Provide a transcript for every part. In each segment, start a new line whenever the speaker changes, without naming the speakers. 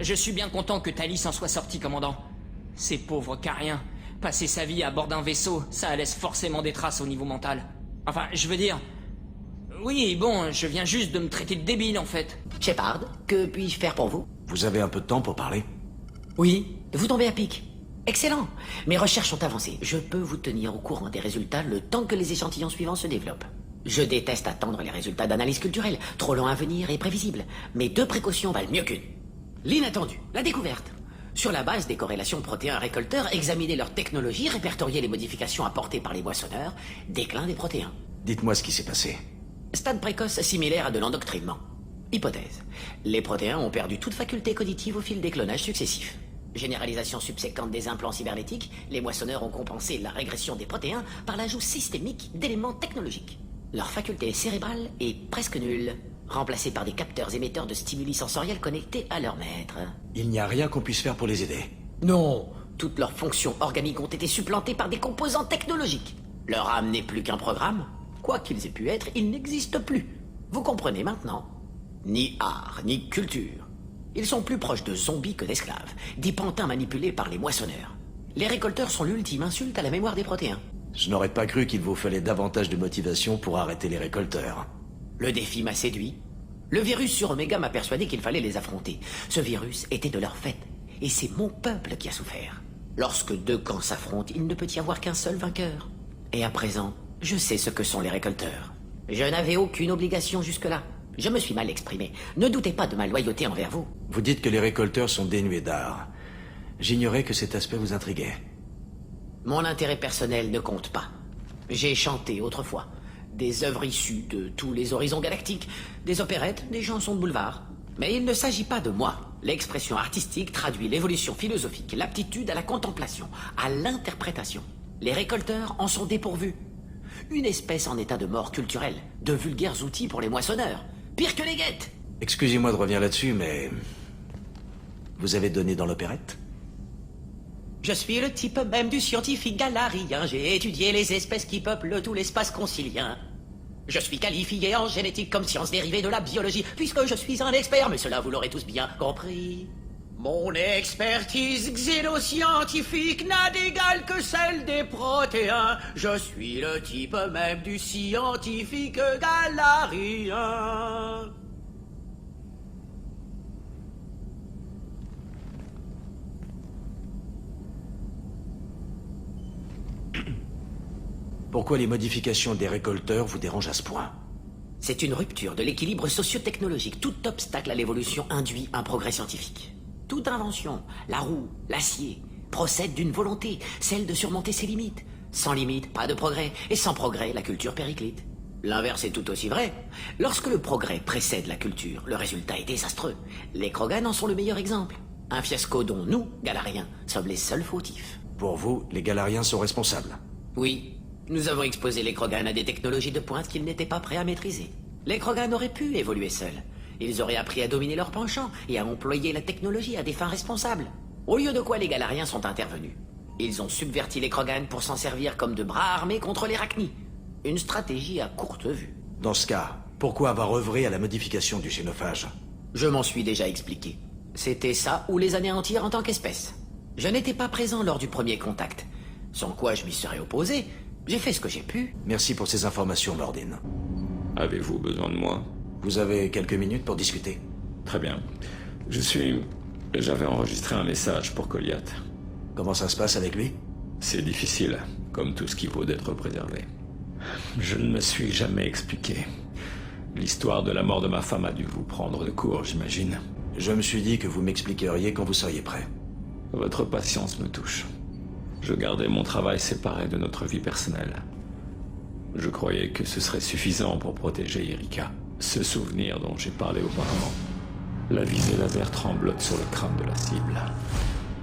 Je suis bien content que Tali s'en soit sorti, commandant. Ces pauvres cariens, passer sa vie à bord d'un vaisseau, ça laisse forcément des traces au niveau mental. Enfin, je veux dire... Oui, bon, je viens juste de me traiter de débile, en fait.
Shepard, que puis-je faire pour vous?
Vous avez un peu de temps pour parler?
Oui, vous tombez à pic. Excellent. Mes recherches sont avancées. Je peux vous tenir au courant des résultats le temps que les échantillons suivants se développent. Je déteste attendre les résultats d'analyse culturelle. Trop long à venir et prévisible. Mais 2 précautions valent mieux qu'une. L'inattendu, la découverte. Sur la base des corrélations protéins-récolteurs, examiner leur technologie, répertorier les modifications apportées par les moissonneurs, déclin des protéins.
Dites-moi ce qui s'est passé.
Stade précoce similaire à de l'endoctrinement. Hypothèse. Les protéins ont perdu toute faculté cognitive au fil des clonages successifs. Généralisation subséquente des implants cybernétiques, les moissonneurs ont compensé la régression des protéins par l'ajout systémique d'éléments technologiques. Leur faculté cérébrale est presque nulle, remplacée par des capteurs émetteurs de stimuli sensoriels connectés à leur maître.
Il n'y a rien qu'on puisse faire pour les aider.
Non, toutes leurs fonctions organiques ont été supplantées par des composants technologiques. Leur âme n'est plus qu'un programme. Quoi qu'ils aient pu être, ils n'existent plus. Vous comprenez maintenant? Ni art, ni culture. Ils sont plus proches de zombies que d'esclaves, des pantins manipulés par les moissonneurs. Les récolteurs sont l'ultime insulte à la mémoire des protéins.
Je n'aurais pas cru qu'il vous fallait davantage de motivation pour arrêter les récolteurs.
Le défi m'a séduit. Le virus sur Omega m'a persuadé qu'il fallait les affronter. Ce virus était de leur fait, et c'est mon peuple qui a souffert. Lorsque 2 camps s'affrontent, il ne peut y avoir qu'un seul vainqueur. Et à présent, je sais ce que sont les récolteurs. Je n'avais aucune obligation jusque-là. Je me suis mal exprimé. Ne doutez pas de ma loyauté envers vous.
Vous dites que les récolteurs sont dénués d'art. J'ignorais que cet aspect vous intriguait.
Mon intérêt personnel ne compte pas. J'ai chanté autrefois. Des œuvres issues de tous les horizons galactiques. Des opérettes, des chansons de boulevard. Mais il ne s'agit pas de moi. L'expression artistique traduit l'évolution philosophique, l'aptitude à la contemplation, à l'interprétation. Les récolteurs en sont dépourvus. Une espèce en état de mort culturelle, de vulgaires outils pour les moissonneurs. Pire que les guettes.
Excusez-moi de revenir là-dessus, mais... Vous avez donné dans l'opérette?
Je suis le type même du scientifique galarien. J'ai étudié les espèces qui peuplent tout l'espace concilien. Je suis qualifié en génétique comme science dérivée de la biologie, puisque je suis un expert, mais cela vous l'aurez tous bien compris. Mon expertise xénoscientifique n'a d'égal que celle des protéins. Je suis le type même du scientifique galarien.
Pourquoi les modifications des récolteurs vous dérangent à ce point?
C'est une rupture de l'équilibre socio-technologique. Tout obstacle à l'évolution induit un progrès scientifique. Toute invention, la roue, l'acier, procède d'une volonté, celle de surmonter ses limites. Sans limite, pas de progrès, et sans progrès, la culture périclite. L'inverse est tout aussi vrai. Lorsque le progrès précède la culture, le résultat est désastreux. Les Krogan en sont le meilleur exemple. Un fiasco dont nous, Galariens, sommes les seuls fautifs.
Pour vous, les Galariens sont responsables?
Oui, nous avons exposé les Krogan à des technologies de pointe qu'ils n'étaient pas prêts à maîtriser. Les Krogan auraient pu évoluer seuls. Ils auraient appris à dominer leur penchant et à employer la technologie à des fins responsables. Au lieu de quoi les Galariens sont intervenus. Ils ont subverti les Krogan pour s'en servir comme de bras armés contre les Rachni. Une stratégie à courte vue.
Dans ce cas, pourquoi avoir œuvré à la modification du génophage?
Je m'en suis déjà expliqué. C'était ça ou les anéantir en tant qu'espèce. Je n'étais pas présent lors du premier contact. Sans quoi je m'y serais opposé. J'ai fait ce que j'ai pu.
Merci pour ces informations, Mordin.
Avez-vous besoin de moi?
Vous avez quelques minutes pour discuter?
Très bien. J'avais enregistré un message pour Goliath.
Comment ça se passe avec lui?
C'est difficile, comme tout ce qui vaut d'être préservé. Je ne me suis jamais expliqué. L'histoire de la mort de ma femme a dû vous prendre de court, j'imagine.
Je me suis dit que vous m'expliqueriez quand vous seriez prêt.
Votre patience me touche. Je gardais mon travail séparé de notre vie personnelle. Je croyais que ce serait suffisant pour protéger Erika. Ce souvenir dont j'ai parlé auparavant. La visée laser tremblote sur le crâne de la cible.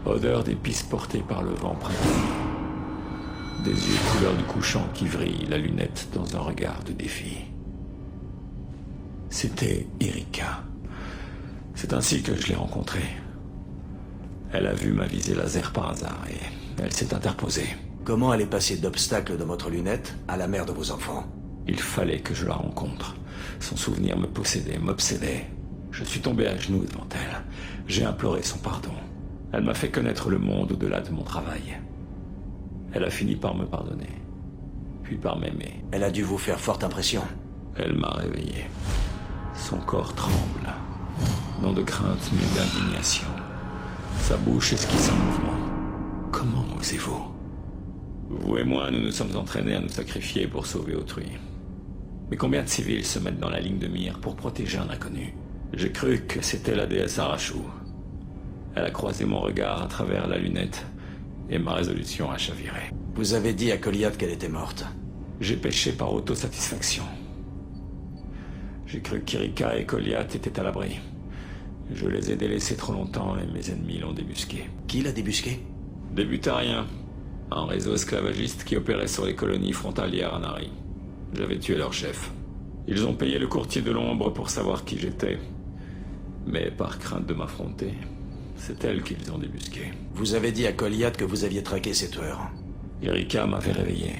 Odeur d'épices portées par le vent près de lui. Des yeux couleur du couchant qui vrillent, la lunette dans un regard de défi. C'était Erika. C'est ainsi que je l'ai rencontrée. Elle a vu ma visée laser par hasard et elle s'est interposée.
Comment elle est passée d'obstacle de votre lunette à la mère de vos enfants?
Il fallait que je la rencontre. Son souvenir me possédait, m'obsédait. Je suis tombé à genoux devant elle. J'ai imploré son pardon. Elle m'a fait connaître le monde au-delà de mon travail. Elle a fini par me pardonner, puis par m'aimer.
Elle a dû vous faire forte impression.
Elle m'a réveillé. Son corps tremble, non de crainte mais d'indignation. Sa bouche esquisse un mouvement. Comment osez-vous? Vous et moi, nous nous sommes entraînés à nous sacrifier pour sauver autrui. Mais combien de civils se mettent dans la ligne de mire pour protéger un inconnu? J'ai cru que c'était la déesse Arashu. Elle a croisé mon regard à travers la lunette, et ma résolution a chaviré.
Vous avez dit à Goliath qu'elle était morte.
J'ai péché par autosatisfaction. J'ai cru qu'Erika et Goliath étaient à l'abri. Je les ai délaissés trop longtemps et mes ennemis l'ont débusqué.
Qui l'a débusqué?
Des butariens. Un réseau esclavagiste qui opérait sur les colonies frontalières à Nari. J'avais tué leur chef. Ils ont payé le courtier de l'ombre pour savoir qui j'étais. Mais par crainte de m'affronter, c'est elle qu'ils ont débusqué.
Vous avez dit à Goliath que vous aviez traqué ces tueurs.
Erika m'avait réveillé.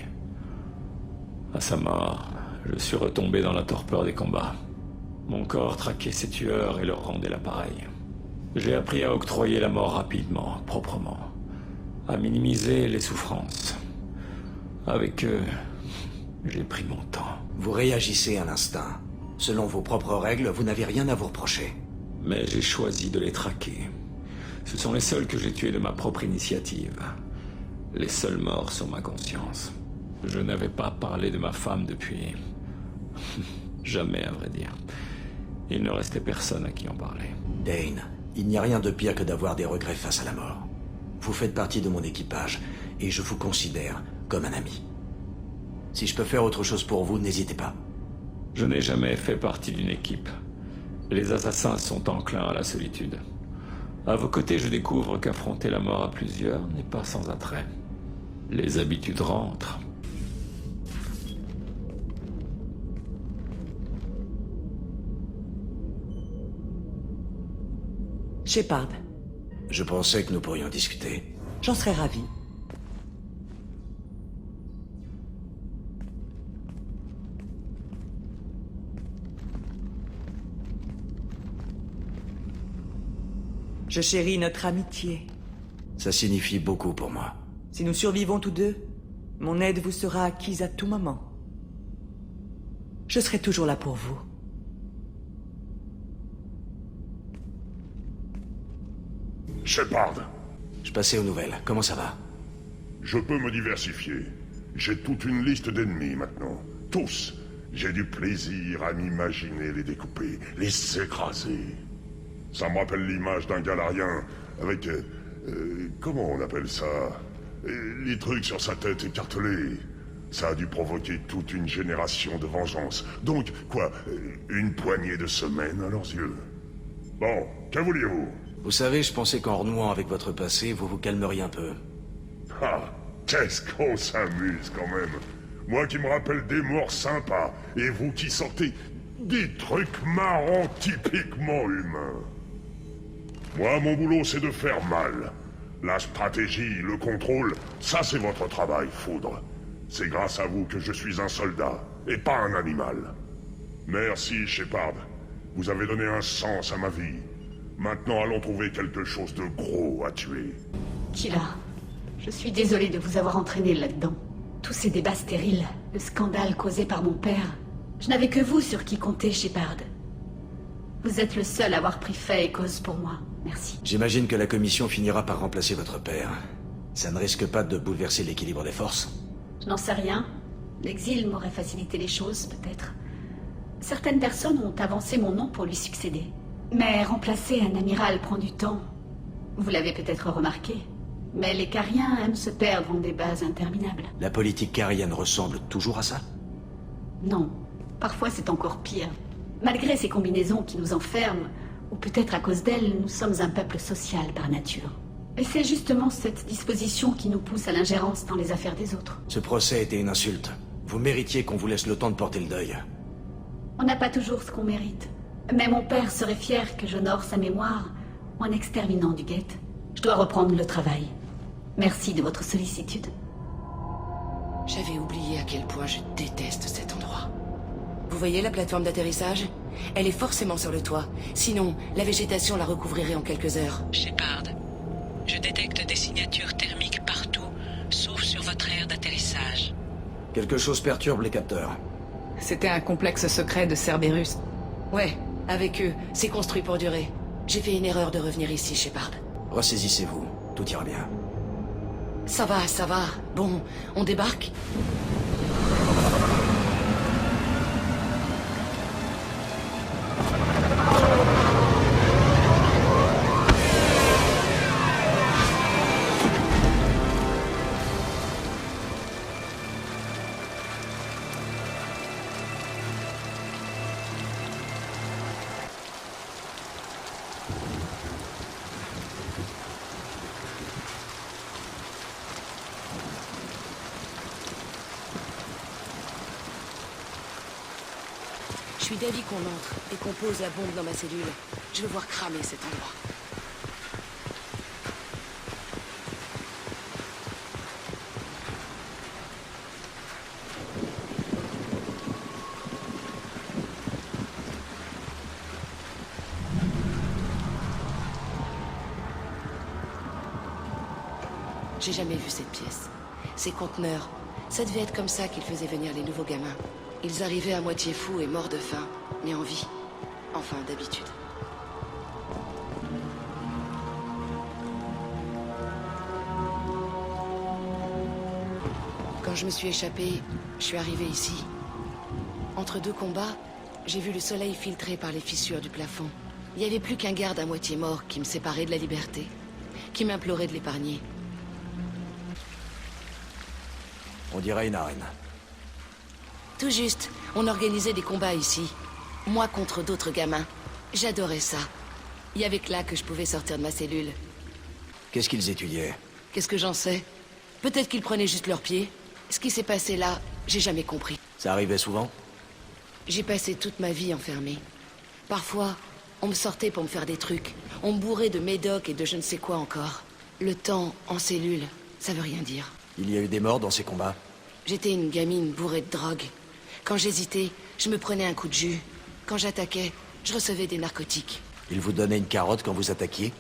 À sa mort, je suis retombé dans la torpeur des combats. Mon corps traquait ces tueurs et leur rendait l'appareil. J'ai appris à octroyer la mort rapidement, proprement. À minimiser les souffrances. Avec eux, j'ai pris mon temps.
Vous réagissez à l'instinct. Selon vos propres règles, vous n'avez rien à vous reprocher.
Mais j'ai choisi de les traquer. Ce sont les seuls que j'ai tués de ma propre initiative. Les seuls morts sur ma conscience. Je n'avais pas parlé de ma femme depuis... jamais, à vrai dire. Il ne restait personne à qui en parler.
Dane, il n'y a rien de pire que d'avoir des regrets face à la mort. Vous faites partie de mon équipage, et je vous considère comme un ami. Si je peux faire autre chose pour vous, n'hésitez pas.
Je n'ai jamais fait partie d'une équipe. Les assassins sont enclins à la solitude. À vos côtés, je découvre qu'affronter la mort à plusieurs n'est pas sans attrait. Les habitudes rentrent.
Shepard,
Je pensais que nous pourrions discuter.
j'en serais ravi. Je chéris notre amitié.
Ça signifie beaucoup pour moi.
Si nous survivons tous deux, mon aide vous sera acquise à tout moment. Je serai toujours là pour vous.
Shepard,
Je passais aux nouvelles. Comment ça va?
je peux me diversifier. J'ai toute une liste d'ennemis maintenant. Tous. J'ai du plaisir à m'imaginer les découper, les écraser. Ça me rappelle l'image d'un galarien avec... comment on appelle ça? Les trucs sur sa tête écartelés. Ça a dû provoquer toute une génération de vengeance. Donc, quoi, une poignée de semaines à leurs yeux. Bon, que vouliez-vous?
Vous savez, je pensais qu'en renouant avec votre passé, vous vous calmeriez un peu.
Ah, qu'est-ce qu'on s'amuse quand même. Moi qui me rappelle des morts sympas, et vous qui sortez des trucs marrants typiquement humains. Moi, mon boulot, c'est de faire mal. La stratégie, le contrôle, ça c'est votre travail, Foudre. C'est grâce à vous que je suis un soldat, et pas un animal. Merci, Shepard. Vous avez donné un sens à ma vie. Maintenant, allons trouver quelque chose de gros à tuer.
Killa, je suis désolé de vous avoir entraîné là-dedans. Tous ces débats stériles, le scandale causé par mon père. Je n'avais que vous sur qui compter, Shepard. Vous êtes le seul à avoir pris fait et cause pour moi. Merci.
J'imagine que la commission finira par remplacer votre père. Ça ne risque pas de bouleverser l'équilibre des forces.
Je n'en sais rien. L'exil m'aurait facilité les choses, peut-être. Certaines personnes ont avancé mon nom pour lui succéder. Mais remplacer un amiral prend du temps. Vous l'avez peut-être remarqué. Mais les Cariens aiment se perdre en débats interminables.
La politique carienne ressemble toujours à ça?
Non. Parfois c'est encore pire. Malgré ces combinaisons qui nous enferment, ou peut-être à cause d'elles, nous sommes un peuple social par nature. Et c'est justement cette disposition qui nous pousse à l'ingérence dans les affaires des autres.
Ce procès était une insulte. Vous méritiez qu'on vous laisse le temps de porter le deuil.
On n'a pas toujours ce qu'on mérite. Mais mon père serait fier que j'honore sa mémoire en exterminant Duguette. Je dois reprendre le travail. Merci de votre sollicitude.
J'avais oublié à quel point je déteste cet endroit.
Vous voyez la plateforme d'atterrissage? Elle est forcément sur le toit. Sinon, la végétation la recouvrirait en quelques heures.
Shepard, je détecte des signatures thermiques partout, sauf sur votre aire d'atterrissage.
Quelque chose perturbe les capteurs.
C'était un complexe secret de Cerberus.
Ouais, avec eux, c'est construit pour durer. J'ai fait une erreur de revenir ici, Shepard.
Ressaisissez-vous, tout ira bien.
Ça va, ça va. Bon, on débarque? Je suis d'avis qu'on entre et qu'on pose la bombe dans ma cellule. Je veux voir cramer cet endroit. J'ai jamais vu cette pièce. Ces conteneurs, ça devait être comme ça qu'ils faisaient venir les nouveaux gamins. Ils arrivaient à moitié fous et morts de faim, mais en vie. Enfin, d'habitude. Quand je me suis échappé, je suis arrivé ici. Entre deux combats, j'ai vu le soleil filtrer par les fissures du plafond. Il n'y avait plus qu'un garde à moitié mort qui me séparait de la liberté, qui m'implorait de l'épargner.
On dirait une arène.
Tout juste, on organisait des combats ici. Moi contre d'autres gamins. J'adorais ça. Il y avait que là que je pouvais sortir de ma cellule.
Qu'est-ce qu'ils étudiaient?
Qu'est-ce que j'en sais? Peut-être qu'ils prenaient juste leurs pieds. Ce qui s'est passé là, j'ai jamais compris.
Ça arrivait souvent?
J'ai passé toute ma vie enfermée. Parfois, on me sortait pour me faire des trucs. On me bourrait de médoc et de je ne sais quoi encore. Le temps en cellule, ça veut rien dire.
Il y a eu des morts dans ces combats?
J'étais une gamine bourrée de drogue. Quand j'hésitais, je me prenais un coup de jus. Quand j'attaquais, je recevais des narcotiques.
Ils vous donnaient une carotte quand vous attaquiez?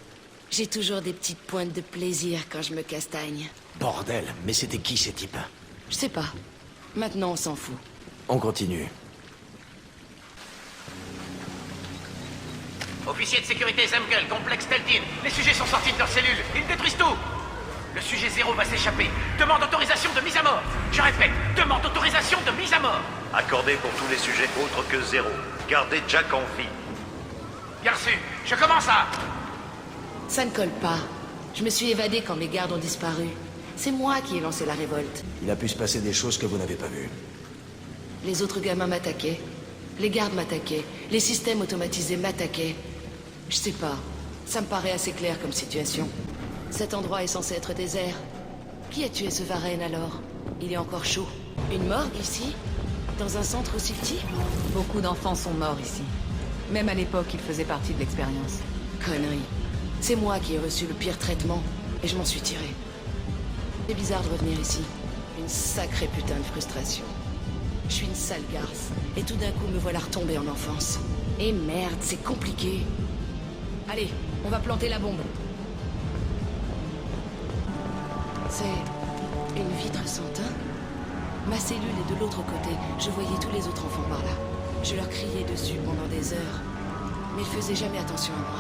J'ai toujours des petites pointes de plaisir quand je me castagne.
Bordel, mais c'était qui ces types?
Je sais pas. Maintenant, on s'en fout.
On continue.
Officier de sécurité Zemkel, complexe Teltin. Les sujets sont sortis de leur cellule. Ils détruisent tout. Le sujet 0 va s'échapper. Demande autorisation de mise à mort. Je répète, demande autorisation de mise à mort.
Accordé pour tous les sujets autres que 0. Gardez Jack en vie.
Bien reçu. Je commence à...
Ça ne colle pas. Je me suis évadé quand mes gardes ont disparu. C'est moi qui ai lancé la révolte.
Il a pu se passer des choses que vous n'avez pas vues.
Les autres gamins m'attaquaient. Les gardes m'attaquaient. Les systèmes automatisés m'attaquaient. Je sais pas. Ça me paraît assez clair comme situation. Cet endroit est censé être désert. Qui a tué ce Varenne alors? Il est encore chaud. Une morgue ici? Dans un centre aussi petit?
Beaucoup d'enfants sont morts ici. Même à l'époque, ils faisaient partie de l'expérience.
Connerie. C'est moi qui ai reçu le pire traitement, et je m'en suis tiré. C'est bizarre de revenir ici. Une sacrée putain de frustration. Je suis une sale garce, et tout d'un coup me voilà retomber en enfance. Et merde, c'est compliqué. Allez, on va planter la bombe. C'est une vitre sans teint? Ma cellule est de l'autre côté. Je voyais tous les autres enfants par là. Je leur criais dessus pendant des heures. Mais ils faisaient jamais attention à moi.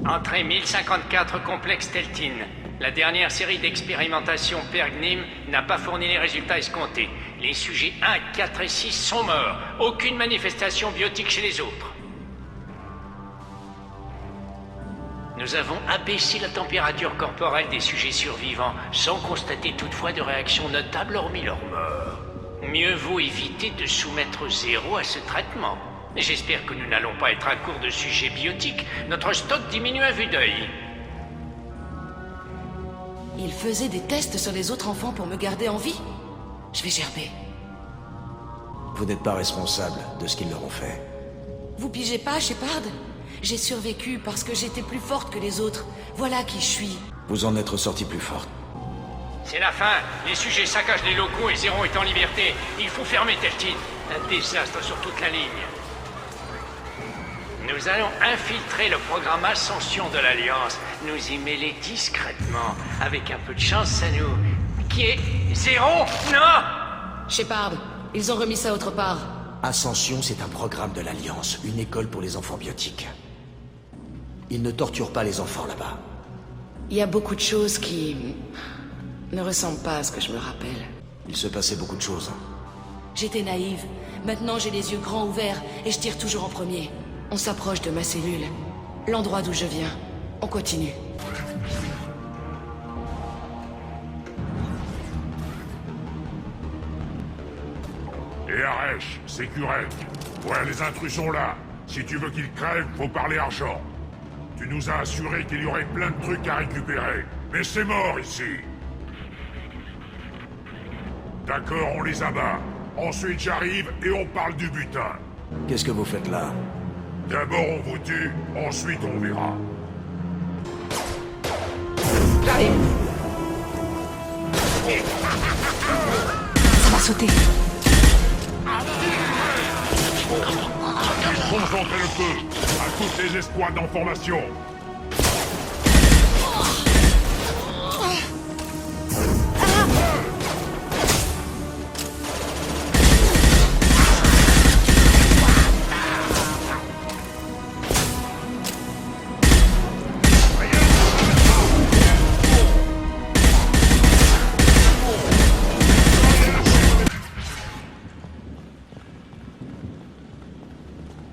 Entrée 1054, complexe Teltin. La dernière série d'expérimentations Pergnim n'a pas fourni les résultats escomptés. Les sujets 1, 4 et 6 sont morts. Aucune manifestation biotique chez les autres. Nous avons abaissé la température corporelle des sujets survivants, sans constater toutefois de réaction notable hormis leur mort. Mieux vaut éviter de soumettre 0 à ce traitement. J'espère que nous n'allons pas être à court de sujets biotiques. Notre stock diminue à vue d'œil.
Ils faisaient des tests sur les autres enfants pour me garder en vie? Je vais gerber.
Vous n'êtes pas responsable de ce qu'ils leur ont fait.
Vous pigez pas, Shepard? J'ai survécu parce que j'étais plus forte que les autres. Voilà qui je suis.
Vous en êtes ressorti plus forte.
C'est la fin. Les sujets saccagent les locaux et Zéro est en liberté. Il faut fermer Teltin. Un désastre sur toute la ligne. Nous allons infiltrer le programme Ascension de l'Alliance. Nous y mêler discrètement. Avec un peu de chance, ça nous... Qui est... Zéro? Non!
Shepard, ils ont remis ça autre part.
Ascension, c'est un programme de l'Alliance, une école pour les enfants biotiques. Ils ne torturent pas les enfants là-bas.
Il y a beaucoup de choses qui... ne ressemblent pas à ce que je me rappelle.
Il se passait beaucoup de choses.
J'étais naïve. Maintenant, j'ai les yeux grands ouverts et je tire toujours en premier. On s'approche de ma cellule. L'endroit d'où je viens. On continue.
Et Aresh, c'est Kurek. Ouais, les intrus sont là. Si tu veux qu'ils crèvent, faut parler argent. Tu nous as assuré qu'il y aurait plein de trucs à récupérer. Mais c'est mort ici. D'accord, on les abat. Ensuite j'arrive et on parle du butin.
Qu'est-ce que vous faites là?
D'abord on vous tue, ensuite on verra.
J'arrive.
Ça va sauter.
Concentrez le feu à toutes les escouades en formation.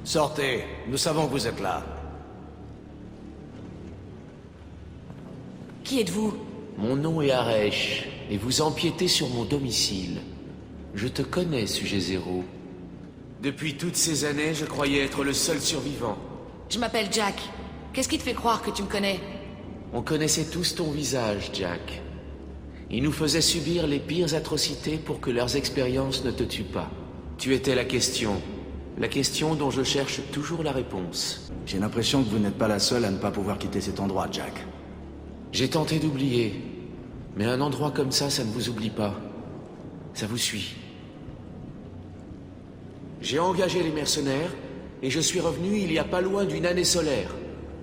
Sortez, nous savons que vous êtes là.
Qui êtes-vous?
Mon nom est Aresh, et vous empiétez sur mon domicile. Je te connais, sujet zéro. Depuis toutes ces années, je croyais être le seul survivant.
Je m'appelle Jack. Qu'est-ce qui te fait croire que tu me connais?
On connaissait tous ton visage, Jack. Ils nous faisaient subir les pires atrocités pour que leurs expériences ne te tuent pas. Tu étais la question. La question dont je cherche toujours la réponse.
J'ai l'impression que vous n'êtes pas la seule à ne pas pouvoir quitter cet endroit, Jack.
J'ai tenté d'oublier. Mais un endroit comme ça ne vous oublie pas. Ça vous suit. J'ai engagé les mercenaires, et je suis revenu il y a pas loin d'une année solaire.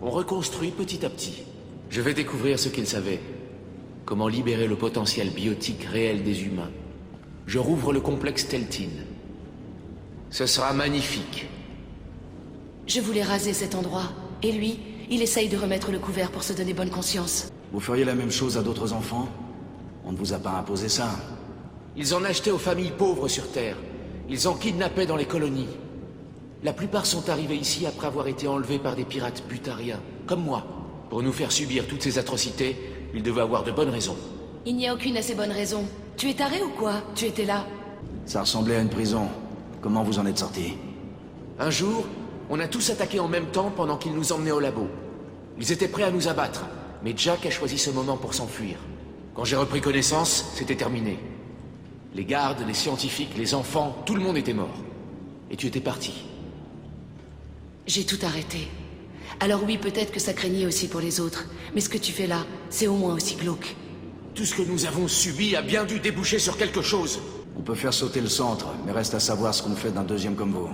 On reconstruit petit à petit. Je vais découvrir ce qu'ils savaient. Comment libérer le potentiel biotique réel des humains. Je rouvre le complexe Teltin. Ce sera magnifique.
Je voulais raser cet endroit. Et lui, il essaye de remettre le couvert pour se donner bonne conscience.
Vous feriez la même chose à d'autres enfants? On ne vous a pas imposé ça.
Ils en achetaient aux familles pauvres sur Terre. Ils en kidnappaient dans les colonies. La plupart sont arrivés ici après avoir été enlevés par des pirates butariens, comme moi. Pour nous faire subir toutes ces atrocités, ils devaient avoir de bonnes raisons.
Il n'y a aucune assez bonne raison. Tu es taré ou quoi? Tu étais là.
Ça ressemblait à une prison. Comment vous en êtes sortis?
Un jour, on a tous attaqué en même temps pendant qu'ils nous emmenaient au labo. Ils étaient prêts à nous abattre, mais Jack a choisi ce moment pour s'enfuir. Quand j'ai repris connaissance, c'était terminé. Les gardes, les scientifiques, les enfants, tout le monde était mort. Et tu étais parti.
J'ai tout arrêté. Alors oui, peut-être que ça craignait aussi pour les autres. Mais ce que tu fais là, c'est au moins aussi glauque.
Tout ce que nous avons subi a bien dû déboucher sur quelque chose.
On peut faire sauter le centre, mais reste à savoir ce qu'on fait d'un deuxième comme vous.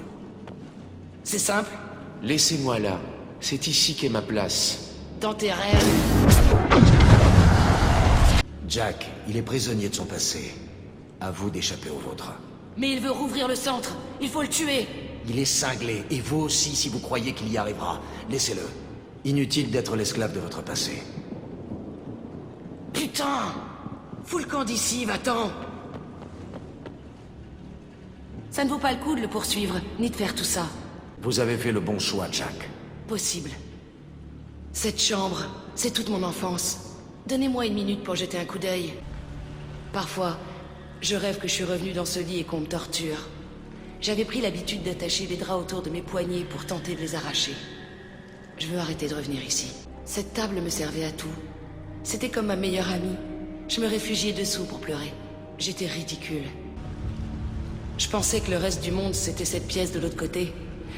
C'est simple.
Laissez-moi là. C'est ici qu'est ma place.
Dans tes rêves.
Jack, il est prisonnier de son passé. À vous d'échapper au vôtre.
Mais il veut rouvrir le centre. Il faut le tuer.
Il est cinglé, et vous aussi si vous croyez qu'il y arrivera. Laissez-le. Inutile d'être l'esclave de votre passé.
Putain! Fous le camp d'ici, va-t'en! Ça ne vaut pas le coup de le poursuivre, ni de faire tout ça.
Vous avez fait le bon choix, Jack.
Possible. Cette chambre, c'est toute mon enfance. Donnez-moi une minute pour jeter un coup d'œil. Parfois, je rêve que je suis revenu dans ce lit et qu'on me torture. J'avais pris l'habitude d'attacher les draps autour de mes poignets pour tenter de les arracher. Je veux arrêter de revenir ici. Cette table me servait à tout. C'était comme ma meilleure amie. Je me réfugiais dessous pour pleurer. J'étais ridicule. Je pensais que le reste du monde, c'était cette pièce de l'autre côté.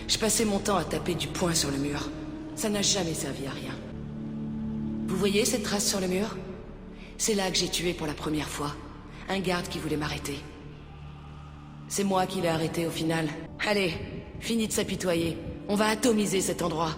Je passais mon temps à taper du poing sur le mur. Ça n'a jamais servi à rien. Vous voyez cette trace sur le mur? C'est là que j'ai tué pour la première fois. Un garde qui voulait m'arrêter. C'est moi qui l'ai arrêté au final. Allez, fini de s'apitoyer. On va atomiser cet endroit.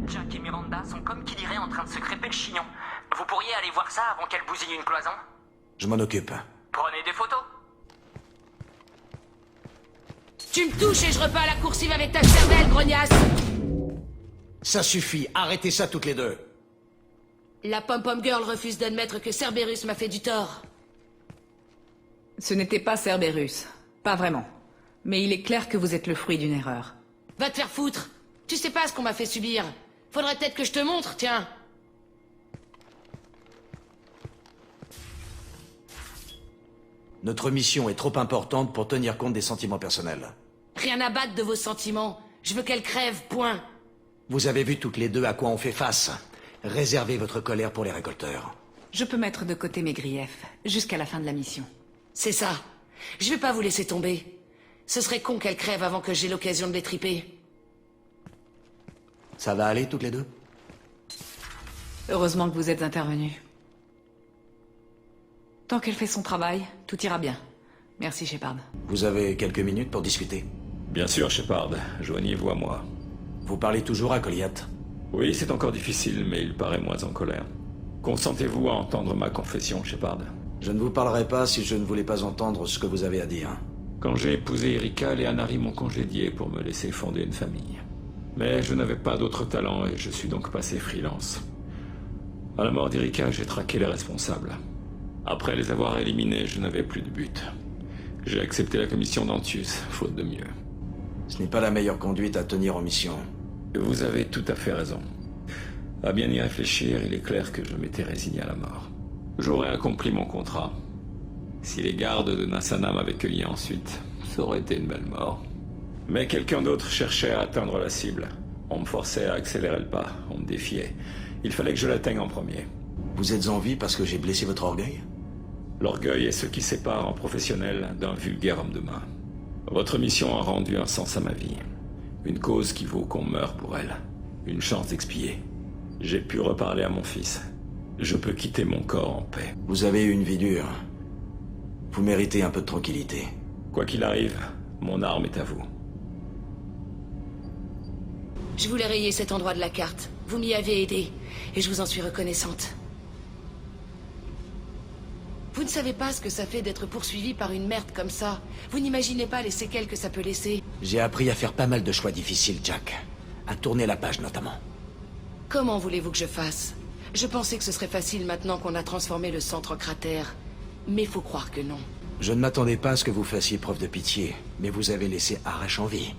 Jack et Miranda sont comme qui dirait en train de se crêper le chignon. Vous pourriez aller voir ça avant qu'elle bousille une cloison?
Je m'en occupe.
Prenez des photos.
Tu me touches et je repars à la coursive avec ta cervelle, grognasse!
Ça suffit, arrêtez ça toutes les deux.
La pom-pom girl refuse d'admettre que Cerberus m'a fait du tort.
Ce n'était pas Cerberus. Pas vraiment. Mais il est clair que vous êtes le fruit d'une erreur.
Va te faire foutre! Tu sais pas ce qu'on m'a fait subir. Faudrait peut-être que je te montre, tiens.
Notre mission est trop importante pour tenir compte des sentiments personnels.
Rien à battre de vos sentiments. Je veux qu'elle crève, point.
Vous avez vu toutes les deux à quoi on fait face. Réservez votre colère pour les récolteurs.
Je peux mettre de côté mes griefs, jusqu'à la fin de la mission.
C'est ça. Je vais pas vous laisser tomber. Ce serait con qu'elle crève avant que j'ai l'occasion de les triper.
Ça va aller toutes les deux?
Heureusement que vous êtes intervenus. Tant qu'elle fait son travail, tout ira bien. Merci, Shepard.
Vous avez quelques minutes pour discuter?
Bien sûr, Shepard. Joignez-vous à moi.
Vous parlez toujours à Goliath?
Oui, c'est encore difficile, mais il paraît moins en colère. Consentez-vous à entendre ma confession, Shepard?
Je ne vous parlerai pas si je ne voulais pas entendre ce que vous avez à dire.
Quand j'ai épousé Erika, les Anari m'ont congédié pour me laisser fonder une famille. Mais je n'avais pas d'autre talent et je suis donc passé freelance. À la mort d'Erika, j'ai traqué les responsables. Après les avoir éliminés, je n'avais plus de but. J'ai accepté la commission d'Antius, faute de mieux.
Ce n'est pas la meilleure conduite à tenir en mission.
Vous avez tout à fait raison. À bien y réfléchir, il est clair que je m'étais résigné à la mort. J'aurais accompli mon contrat. Si les gardes de Nassana m'avaient cueilli ensuite, ça aurait été une belle mort. Mais quelqu'un d'autre cherchait à atteindre la cible. On me forçait à accélérer le pas, on me défiait. Il fallait que je l'atteigne en premier.
Vous êtes en vie parce que j'ai blessé votre orgueil?
L'orgueil est ce qui sépare un professionnel d'un vulgaire homme de main. Votre mission a rendu un sens à ma vie. Une cause qui vaut qu'on meure pour elle. Une chance d'expier. J'ai pu reparler à mon fils. Je peux quitter mon corps en paix.
Vous avez eu une vie dure. Vous méritez un peu de tranquillité.
Quoi qu'il arrive, mon arme est à vous.
Je voulais rayer cet endroit de la carte. Vous m'y avez aidé, et je vous en suis reconnaissante. Vous ne savez pas ce que ça fait d'être poursuivi par une merde comme ça. Vous n'imaginez pas les séquelles que ça peut laisser.
J'ai appris à faire pas mal de choix difficiles, Jack. À tourner la page, notamment.
Comment voulez-vous que je fasse? Je pensais que ce serait facile maintenant qu'on a transformé le centre en cratère. Mais faut croire que non.
Je ne m'attendais pas à ce que vous fassiez preuve de pitié, mais vous avez laissé Arash en vie.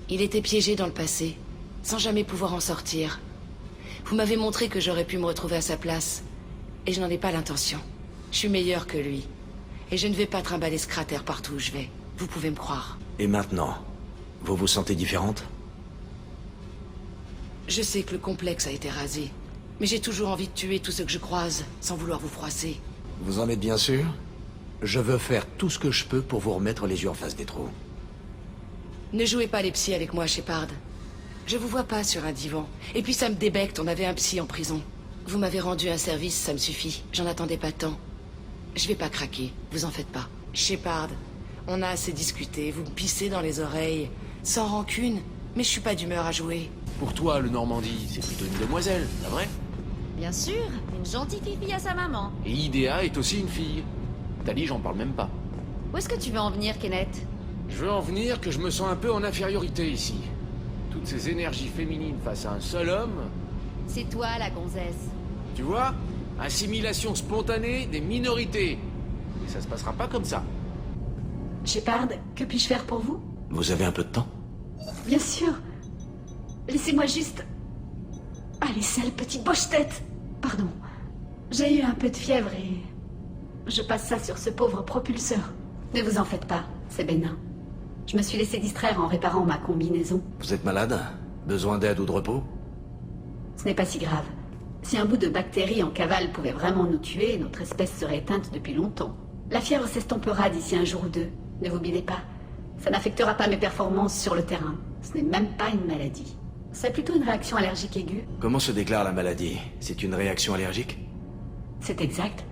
Il était piégé dans le passé, sans jamais pouvoir en sortir. Vous m'avez montré que j'aurais pu me retrouver à sa place. Et je n'en ai pas l'intention. Je suis meilleur que lui. Et je ne vais pas trimballer ce cratère partout où je vais. Vous pouvez me croire.
Et maintenant, vous vous sentez différente?
Je sais que le complexe a été rasé. Mais j'ai toujours envie de tuer tous ceux que je croise, sans vouloir vous froisser.
Vous en êtes bien sûr? Je veux faire tout ce que je peux pour vous remettre les yeux en face des trous.
Ne jouez pas les psys avec moi, Shepard. Je vous vois pas sur un divan. Et puis ça me débecte, on avait un psy en prison. Vous m'avez rendu un service, ça me suffit. J'en attendais pas tant. Je vais pas craquer, vous en faites pas. Shepard, on a assez discuté, vous me pissez dans les oreilles. Sans rancune, mais je suis pas d'humeur à jouer.
Pour toi, le Normandie, c'est plutôt une demoiselle, pas vrai?
Bien sûr, une gentille fille à sa maman.
Et Idea est aussi une fille. Tali, j'en parle même pas.
Où est-ce que tu veux en venir, Kenneth?
Je veux en venir que je me sens un peu en infériorité ici. Toutes ces énergies féminines face à un seul homme...
C'est toi, la gonzesse.
Tu vois? Assimilation spontanée des minorités. Et ça se passera pas comme ça.
Shepard, que puis-je faire pour vous?
Vous avez un peu de temps?
Bien sûr. Laissez-moi juste... Allez, sale petit poche-tête. Pardon. J'ai eu un peu de fièvre et... Je passe ça sur ce pauvre propulseur. Ne vous en faites pas, c'est bénin. Je me suis laissé distraire en réparant ma combinaison.
Vous êtes malade? Besoin d'aide ou de repos?
Ce n'est pas si grave. Si un bout de bactérie en cavale pouvait vraiment nous tuer, notre espèce serait éteinte depuis longtemps. La fièvre s'estompera d'ici un jour ou deux. Ne vous bidez pas. Ça n'affectera pas mes performances sur le terrain. Ce n'est même pas une maladie. C'est plutôt une réaction allergique aiguë.
Comment se déclare la maladie? C'est une réaction allergique?
C'est exact.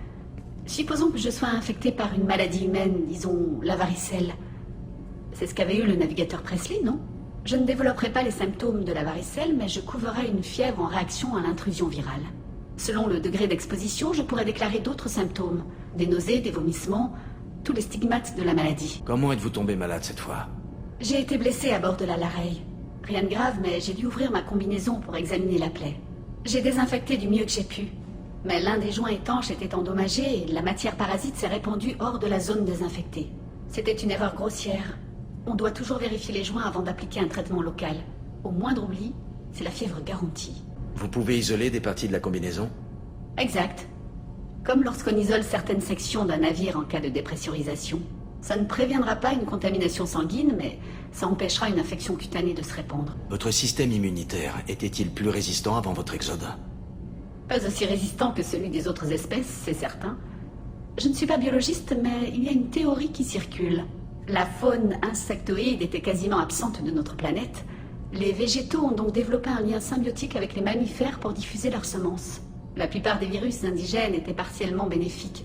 Supposons que je sois infecté par une maladie humaine, disons la varicelle. C'est ce qu'avait eu le navigateur Presley, non? Je ne développerai pas les symptômes de la varicelle, mais je couverai une fièvre en réaction à l'intrusion virale. Selon le degré d'exposition, je pourrais déclarer d'autres symptômes. Des nausées, des vomissements, tous les stigmates de la maladie.
Comment êtes-vous tombé malade cette fois?
J'ai été blessé à bord de la Lareille. Rien de grave, mais j'ai dû ouvrir ma combinaison pour examiner la plaie. J'ai désinfecté du mieux que j'ai pu. Mais l'un des joints étanches était endommagé et la matière parasite s'est répandue hors de la zone désinfectée. C'était une erreur grossière. On doit toujours vérifier les joints avant d'appliquer un traitement local. Au moindre oubli, c'est la fièvre garantie.
Vous pouvez isoler des parties de la combinaison?
Exact. Comme lorsqu'on isole certaines sections d'un navire en cas de dépressurisation. Ça ne préviendra pas une contamination sanguine, mais ça empêchera une infection cutanée de se répandre.
Votre système immunitaire était-il plus résistant avant votre exode?
Pas aussi résistant que celui des autres espèces, c'est certain. Je ne suis pas biologiste, mais il y a une théorie qui circule. La faune insectoïde était quasiment absente de notre planète. Les végétaux ont donc développé un lien symbiotique avec les mammifères pour diffuser leurs semences. La plupart des virus indigènes étaient partiellement bénéfiques.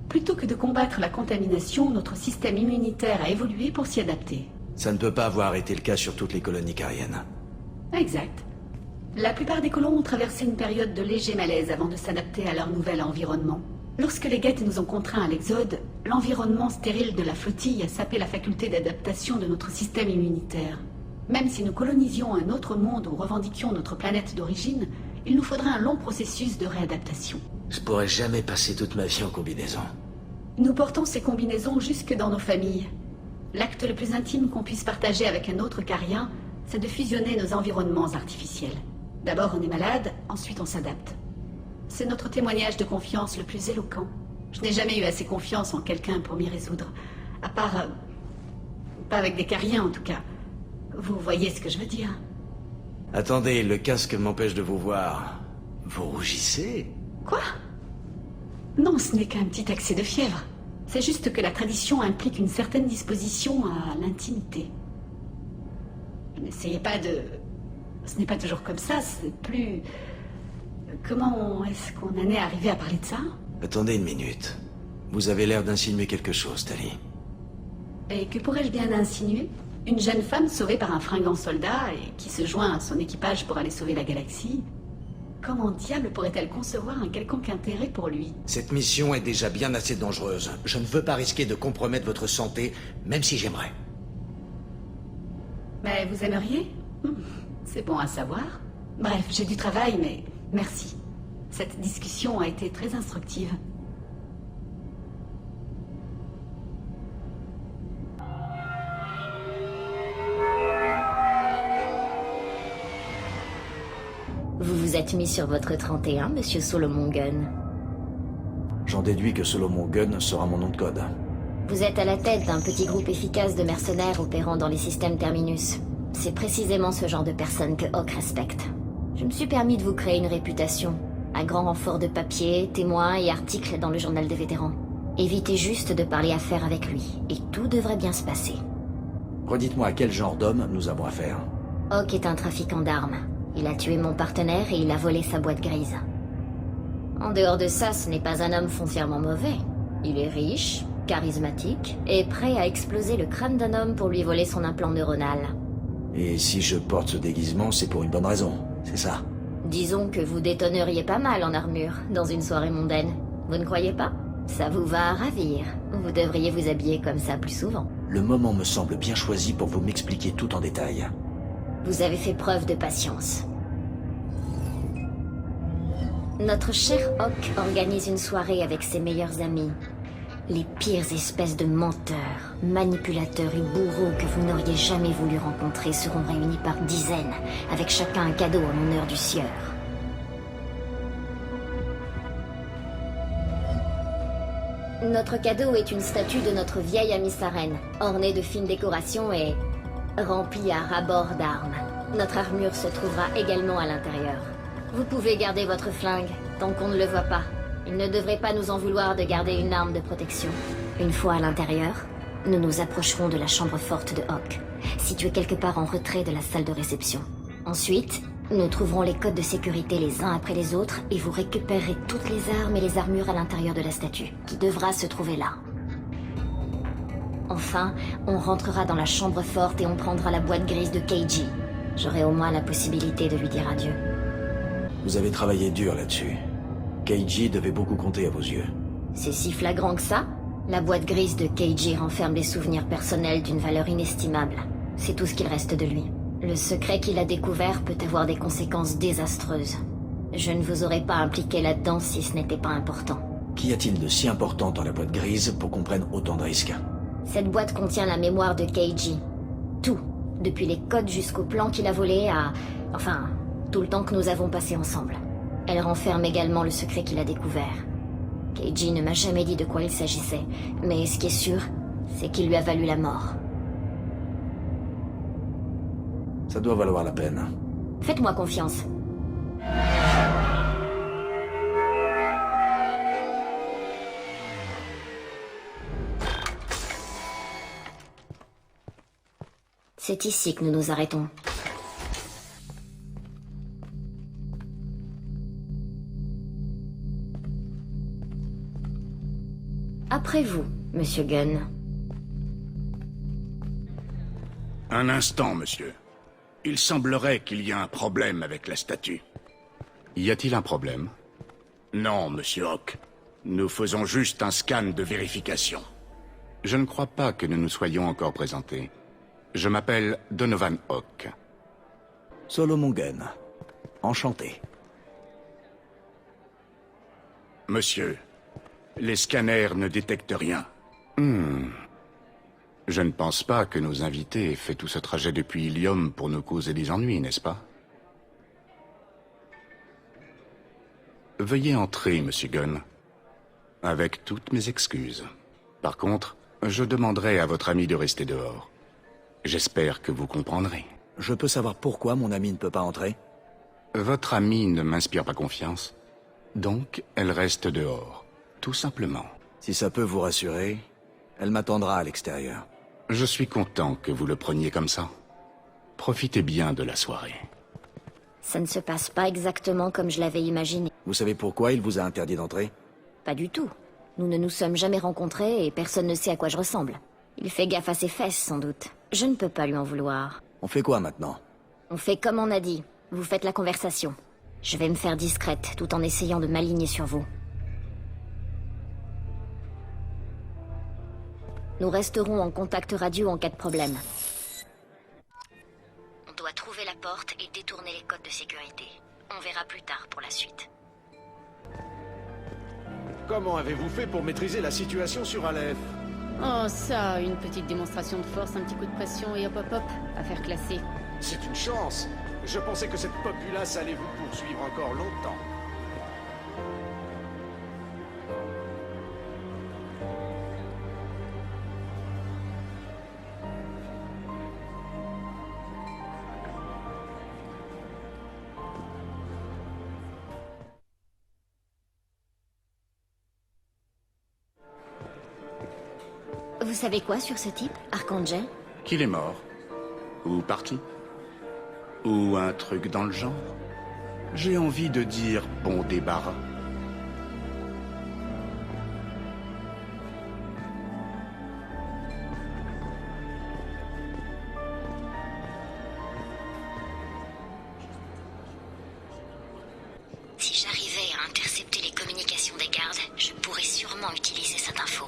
Plutôt que de combattre la contamination, notre système immunitaire a évolué pour s'y adapter.
Ça ne peut pas avoir été le cas sur toutes les colonies cariennes.
Exact. La plupart des colons ont traversé une période de léger malaise avant de s'adapter à leur nouvel environnement. Lorsque les guettes nous ont contraints à l'exode, l'environnement stérile de la flottille a sapé la faculté d'adaptation de notre système immunitaire. Même si nous colonisions un autre monde ou revendiquions notre planète d'origine, il nous faudrait un long processus de réadaptation.
Je pourrais jamais passer toute ma vie en combinaison.
Nous portons ces combinaisons jusque dans nos familles. L'acte le plus intime qu'on puisse partager avec un autre carien, c'est de fusionner nos environnements artificiels. D'abord on est malade, ensuite on s'adapte. C'est notre témoignage de confiance le plus éloquent. Je n'ai jamais eu assez confiance en quelqu'un pour m'y résoudre. À part... pas avec des cariens en tout cas. Vous voyez ce que je veux dire?
Attendez, le casque m'empêche de vous voir. Vous rougissez?
Quoi? Non, ce n'est qu'un petit accès de fièvre. C'est juste que la tradition implique une certaine disposition à l'intimité. N'essayez pas de... Ce n'est pas toujours comme ça, c'est plus... Comment est-ce qu'on en est arrivé à parler de ça?
Attendez une minute. Vous avez l'air d'insinuer quelque chose, Tali.
Et que pourrais-je bien insinuer? Une jeune femme sauvée par un fringant soldat et qui se joint à son équipage pour aller sauver la galaxie. Comment diable pourrait-elle concevoir un quelconque intérêt pour lui?
Cette mission est déjà bien assez dangereuse. Je ne veux pas risquer de compromettre votre santé, même si j'aimerais.
Mais vous aimeriez? C'est bon à savoir. Bref, j'ai du travail, mais merci. Cette discussion a été très instructive.
Vous vous êtes mis sur votre 31, monsieur Solomon Gunn.
J'en déduis que Solomon Gunn sera mon nom de code.
Vous êtes à la tête d'un petit groupe efficace de mercenaires opérant dans les systèmes Terminus. C'est précisément ce genre de personnes que Hawk respecte. Je me suis permis de vous créer une réputation. Un grand renfort de papier, témoins et articles dans le journal des vétérans. Évitez juste de parler affaires avec lui, et tout devrait bien se passer.
Redites-moi à quel genre d'homme nous avons affaire.
Hawk est un trafiquant d'armes. Il a tué mon partenaire et il a volé sa boîte grise. En dehors de ça, ce n'est pas un homme foncièrement mauvais. Il est riche, charismatique, et prêt à exploser le crâne d'un homme pour lui voler son implant neuronal.
Et si je porte ce déguisement, c'est pour une bonne raison, c'est ça?
Disons que vous détonneriez pas mal en armure, dans une soirée mondaine. Vous ne croyez pas? Ça vous va à ravir. Vous devriez vous habiller comme ça plus souvent.
Le moment me semble bien choisi pour vous m'expliquer tout en détail.
Vous avez fait preuve de patience. Notre cher Hawk organise une soirée avec ses meilleurs amis. Les pires espèces de menteurs, manipulateurs et bourreaux que vous n'auriez jamais voulu rencontrer seront réunis par dizaines, avec chacun un cadeau en l'honneur du sieur. Notre cadeau est une statue de notre vieille amie Saren, ornée de fines décorations et remplie à ras-bord d'armes. Notre armure se trouvera également à l'intérieur. Vous pouvez garder votre flingue, tant qu'on ne le voit pas. Il ne devrait pas nous en vouloir de garder une arme de protection. Une fois à l'intérieur, nous nous approcherons de la chambre forte de Hawk, située quelque part en retrait de la salle de réception. Ensuite, nous trouverons les codes de sécurité les uns après les autres et vous récupérerez toutes les armes et les armures à l'intérieur de la statue, qui devra se trouver là. Enfin, on rentrera dans la chambre forte et on prendra la boîte grise de Keiji. J'aurai au moins la possibilité de lui dire adieu.
Vous avez travaillé dur là-dessus. Keiji devait beaucoup compter à vos yeux.
C'est si flagrant que ça? La boîte grise de Keiji renferme des souvenirs personnels d'une valeur inestimable. C'est tout ce qu'il reste de lui. Le secret qu'il a découvert peut avoir des conséquences désastreuses. Je ne vous aurais pas impliqué là-dedans si ce n'était pas important.
Qu'y a-t-il de si important dans la boîte grise pour qu'on prenne autant de risques?
Cette boîte contient la mémoire de Keiji. Tout. Depuis les codes jusqu'au plan qu'il a volé à... Enfin, tout le temps que nous avons passé ensemble. Elle renferme également le secret qu'il a découvert. Keiji ne m'a jamais dit de quoi il s'agissait, mais ce qui est sûr, c'est qu'il lui a valu la mort.
Ça doit valoir la peine.
Faites-moi confiance. C'est ici que nous nous arrêtons. Après vous, Monsieur Gunn.
Un instant, monsieur. Il semblerait qu'il y a un problème avec la statue.
Y a-t-il un problème?
Non, monsieur Hawk. Nous faisons juste un scan de vérification.
Je ne crois pas que nous nous soyons encore présentés. Je m'appelle Donovan Hawk.
Solomon Gunn. Enchanté.
Monsieur, les scanners ne détectent rien.
Je ne pense pas que nos invités aient fait tout ce trajet depuis Ilium pour nous causer des ennuis, n'est-ce pas? Veuillez entrer, monsieur Gunn. Avec toutes mes excuses. Par contre, je demanderai à votre ami de rester dehors. J'espère que vous comprendrez.
Je peux savoir pourquoi mon amie ne peut pas entrer?
Votre amie ne m'inspire pas confiance. Donc, elle reste dehors. Tout simplement.
Si ça peut vous rassurer, elle m'attendra à l'extérieur.
Je suis content que vous le preniez comme ça. Profitez bien de la soirée.
Ça ne se passe pas exactement comme je l'avais imaginé.
Vous savez pourquoi il vous a interdit d'entrer?
Pas du tout. Nous ne nous sommes jamais rencontrés et personne ne sait à quoi je ressemble. Il fait gaffe à ses fesses, sans doute. Je ne peux pas lui en vouloir.
On fait quoi maintenant?
On fait comme on a dit. Vous faites la conversation. Je vais me faire discrète, tout en essayant de m'aligner sur vous. Nous resterons en contact radio en cas de problème. On doit trouver la porte et détourner les codes de sécurité. On verra plus tard pour la suite.
Comment avez-vous fait pour maîtriser la situation sur Aleph?
Oh ça, une petite démonstration de force, un petit coup de pression et hop hop hop, affaire classée.
C'est une chance. Je pensais que cette populace allait vous poursuivre encore longtemps.
Vous savez quoi sur ce type, Arcangel?
Qu'il est mort. Ou parti. Ou un truc dans le genre. J'ai envie de dire bon débarras.
Si j'arrivais à intercepter les communications des gardes, je pourrais sûrement utiliser cette info.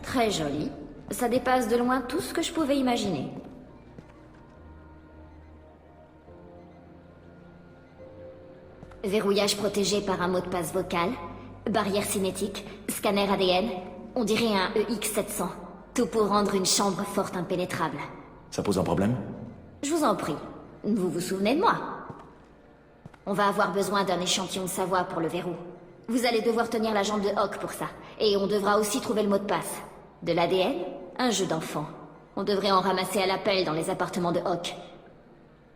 Très joli. Ça dépasse de loin tout ce que je pouvais imaginer. Verrouillage protégé par un mot de passe vocal, barrière cinétique, scanner ADN, on dirait un EX700. Tout pour rendre une chambre forte impénétrable.
Ça pose un problème?
Je vous en prie. Vous vous souvenez de moi? On va avoir besoin d'un échantillon de savoir pour le verrou. Vous allez devoir tenir la jambe de Hawk pour ça. Et on devra aussi trouver le mot de passe. De l'ADN? Un jeu d'enfant. On devrait en ramasser à l'appel dans les appartements de Hawk.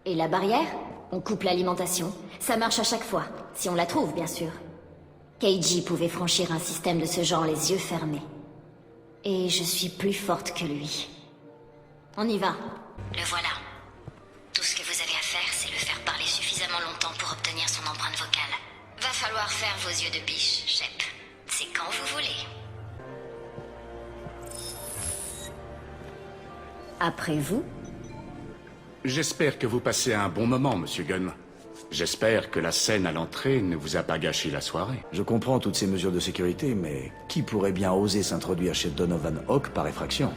Et la barrière? On coupe l'alimentation. Ça marche à chaque fois. Si on la trouve, bien sûr. Keiji pouvait franchir un système de ce genre les yeux fermés. Et je suis plus forte que lui. On y va. Le voilà. Tout ce que vous avez à faire, c'est le faire parler suffisamment longtemps pour obtenir son empreinte vocale. Va falloir faire vos yeux de biche, Shep. C'est quand vous voulez. Après vous?
J'espère que vous passez un bon moment, Monsieur Gunn. J'espère que la scène à l'entrée ne vous a pas gâché la soirée.
Je comprends toutes ces mesures de sécurité, mais qui pourrait bien oser s'introduire chez Donovan Hawk par effraction?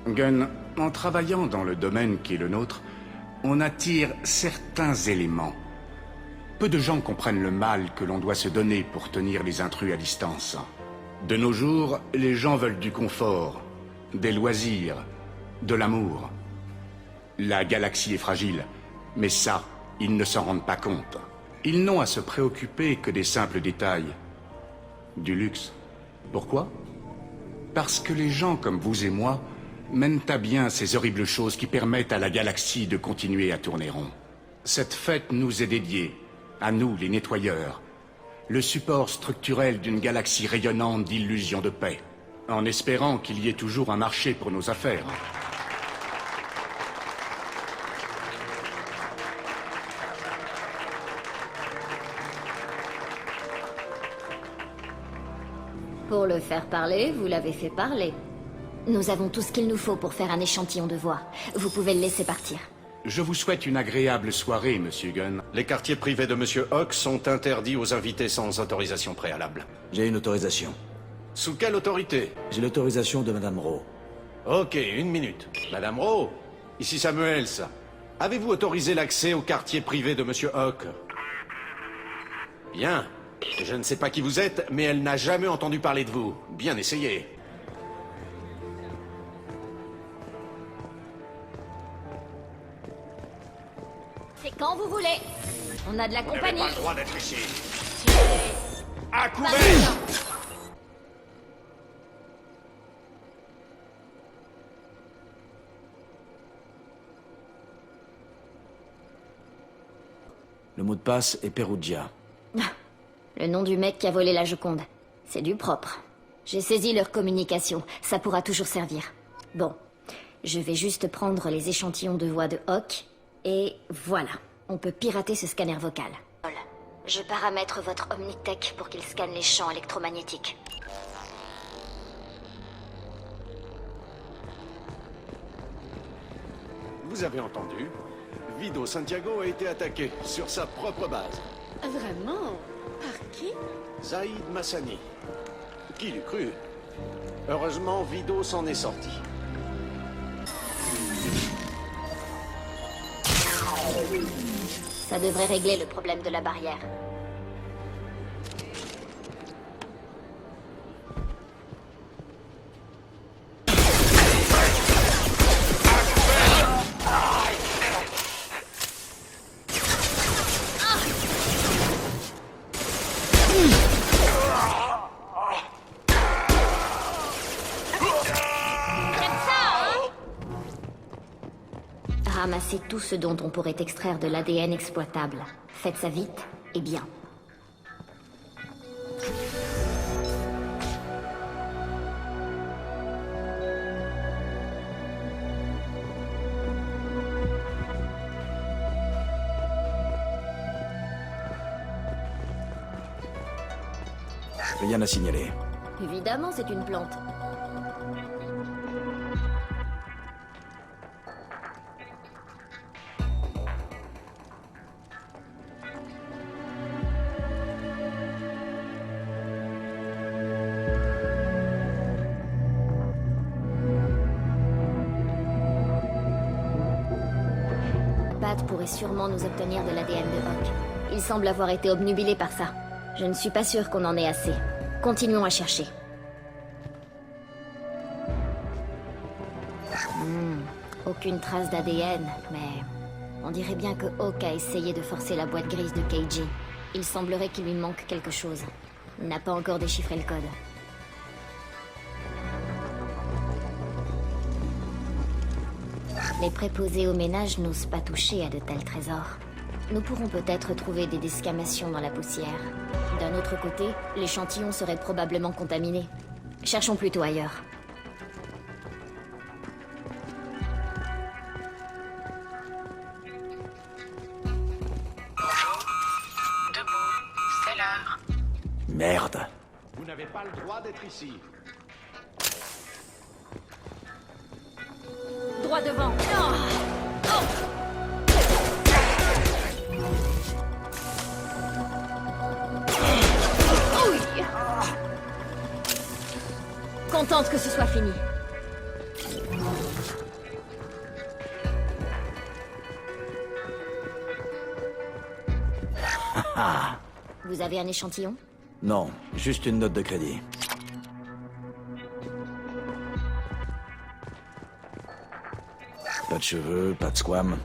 Gunn, en travaillant dans le domaine qui est le nôtre, on attire certains éléments. Peu de gens comprennent le mal que l'on doit se donner pour tenir les intrus à distance. De nos jours, les gens veulent du confort, des loisirs, de l'amour. La galaxie est fragile, mais ça, ils ne s'en rendent pas compte. Ils n'ont à se préoccuper que des simples détails. Du luxe. Pourquoi? Parce que les gens comme vous et moi mènent à bien ces horribles choses qui permettent à la galaxie de continuer à tourner rond. Cette fête nous est dédiée, à nous les nettoyeurs, le support structurel d'une galaxie rayonnante d'illusions de paix, en espérant qu'il y ait toujours un marché pour nos affaires.
Pour le faire parler, vous l'avez fait parler. Nous avons tout ce qu'il nous faut pour faire un échantillon de voix. Vous pouvez le laisser partir.
Je vous souhaite une agréable soirée, Monsieur Gunn.
Les quartiers privés de Monsieur Hawk sont interdits aux invités sans autorisation préalable.
J'ai une autorisation.
Sous quelle autorité?
J'ai l'autorisation de Madame Rowe.
Ok, une minute. Madame Rowe, ici Samuels. Avez-vous autorisé l'accès au quartier privé de Monsieur Hawk? Bien. Je ne sais pas qui vous êtes, mais elle n'a jamais entendu parler de vous. Bien essayé.
C'est quand vous voulez. On a de la compagnie.
Vous n'avez pas le droit d'être ici.
À
couvert.
Le mot de passe est Perugia.
Le nom du mec qui a volé la Joconde. C'est du propre. J'ai saisi leur communication. Ça pourra toujours servir. Bon. Je vais juste prendre les échantillons de voix de Hawk. Et voilà. On peut pirater ce scanner vocal. Je paramètre votre Omnitech pour qu'il scanne les champs électromagnétiques.
Vous avez entendu? Vido Santiago a été attaqué sur sa propre base.
Vraiment? Par qui?
Zaïd Massani. Qui l'eût cru? Heureusement, Vido s'en est sorti.
Ça devrait régler le problème de la barrière. Ramassez tout ce dont on pourrait extraire de l'ADN exploitable. Faites ça vite et bien.
Rien à signaler.
Évidemment, c'est une plante. pourrait sûrement nous obtenir de l'ADN de Hawk. Il semble avoir été obnubilé par ça. Je ne suis pas sûre qu'on en ait assez. Continuons à chercher. Aucune trace d'ADN, mais on dirait bien que Hawk a essayé de forcer la boîte grise de Keiji. Il semblerait qu'il lui manque quelque chose. Il n'a pas encore déchiffré le code. Les préposés au ménage n'osent pas toucher à de tels trésors. Nous pourrons peut-être trouver des desquamations dans la poussière. D'un autre côté, l'échantillon serait probablement contaminé. Cherchons plutôt ailleurs.
Merde.
Vous n'avez pas le droit d'être ici.
Droit devant. Oui. Contente que ce soit fini. Vous avez un échantillon?
Non, juste une note de crédit. Pas de cheveux, pas de squam.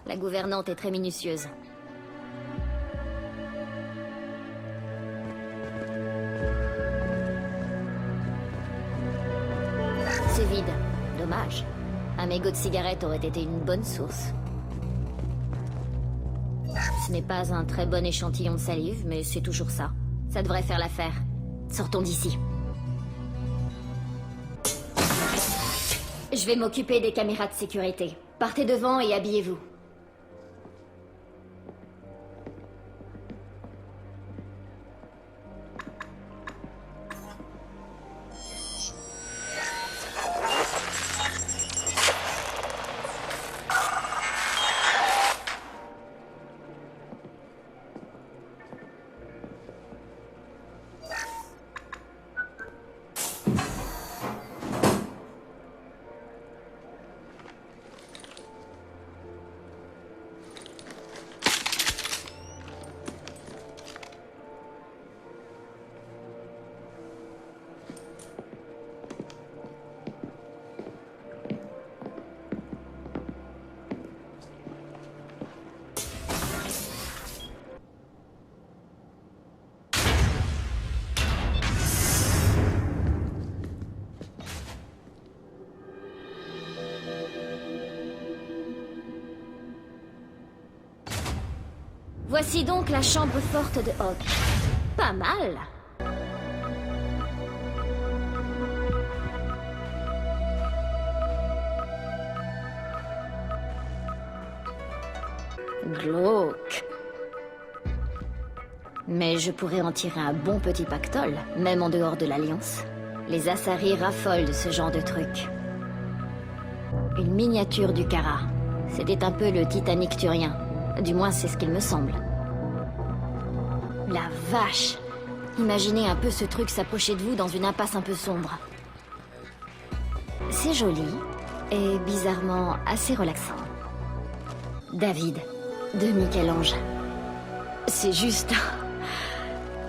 La gouvernante est très minutieuse. C'est vide. Dommage. Un mégot de cigarette aurait été une bonne source. Ce n'est pas un très bon échantillon de salive, mais c'est toujours ça. Ça devrait faire l'affaire. Sortons d'ici. Je vais m'occuper des caméras de sécurité. Partez devant et habillez-vous. Voici donc la chambre forte de Hawk. Pas mal. Glauque. Mais je pourrais en tirer un bon petit pactole, même en dehors de l'Alliance. Les Asari raffolent de ce genre de truc. Une miniature du Kara. C'était un peu le Titanic turien. Du moins, c'est ce qu'il me semble. La vache! Imaginez un peu ce truc s'approcher de vous dans une impasse un peu sombre. C'est joli, et bizarrement assez relaxant. David, de Michel-Ange. C'est juste...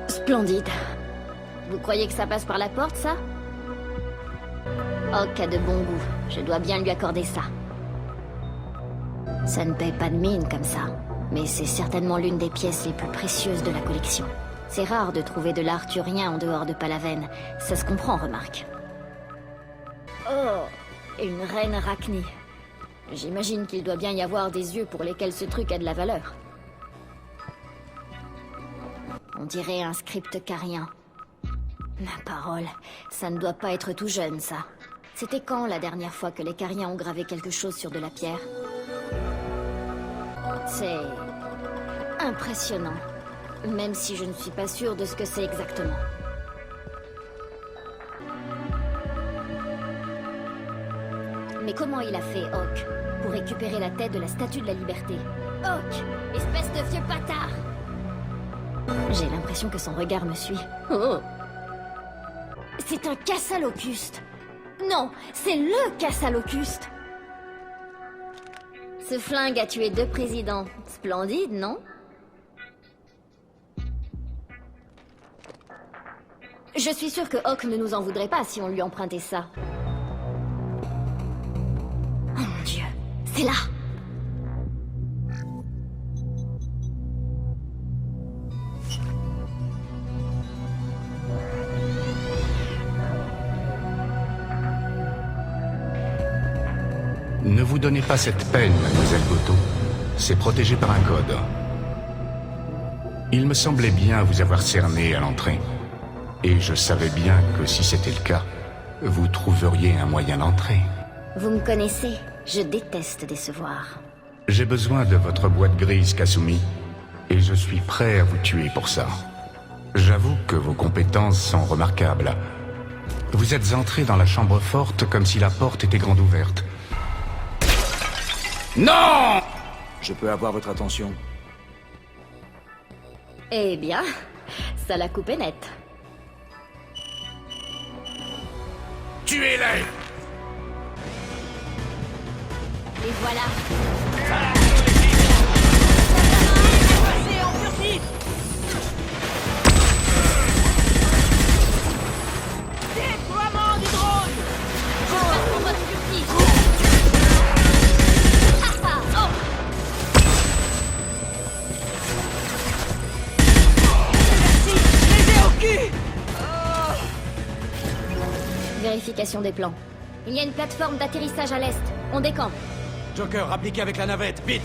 splendide. Vous croyez que ça passe par la porte, ça? Hawk a de bon goût. Je dois bien lui accorder ça. Ça ne paye pas de mine comme ça, mais c'est certainement l'une des pièces les plus précieuses de la collection. C'est rare de trouver de l'art turien en dehors de Palaven. Ça se comprend, remarque. Oh, une reine Arachnie. J'imagine qu'il doit bien y avoir des yeux pour lesquels ce truc a de la valeur. On dirait un script carien. Ma parole, ça ne doit pas être tout jeune, ça. C'était quand la dernière fois que les Cariens ont gravé quelque chose sur de la pierre? C'est... impressionnant. Même si je ne suis pas sûre de ce que c'est exactement. Mais comment il a fait, Hawk, pour récupérer la tête de la Statue de la Liberté? Hawk, espèce de vieux bâtard! J'ai l'impression que son regard me suit. Oh! C'est un Cassalocuste! Non, c'est le Cassalocuste! Ce flingue a tué 2 présidents. Splendide, non? Je suis sûre que Hawk ne nous en voudrait pas si on lui empruntait ça. Oh mon Dieu, c'est là!
Ne vous donnez pas cette peine, mademoiselle Goto. C'est protégé par un code. Il me semblait bien vous avoir cerné à l'entrée. Et je savais bien que si c'était le cas, vous trouveriez un moyen d'entrer.
Vous me connaissez, je déteste décevoir.
J'ai besoin de votre boîte grise, Kasumi. Et je suis prêt à vous tuer pour ça. J'avoue que vos compétences sont remarquables. Vous êtes entré dans la chambre forte comme si la porte était grande ouverte. Non!
Je peux avoir votre attention?
Eh bien, ça l'a coupé net.
Tuez-les!
Et voilà.
Déploiement du drone!
Je passe pour votre furtif. Vérification des plans. Il y a une plateforme d'atterrissage à l'est. On décampe.
Joker, appliquez avec la navette, vite!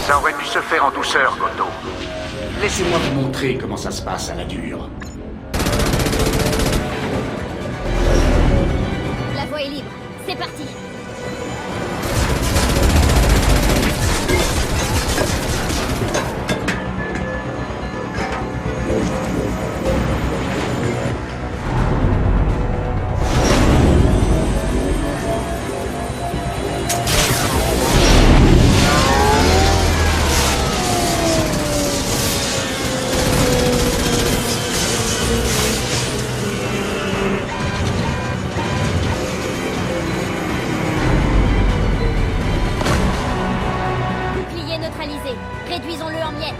Ça aurait pu se faire en douceur, Goto.
Laissez-moi vous montrer comment ça se passe à la dure.
La voie est libre. C'est parti. Réduisons-le en miettes.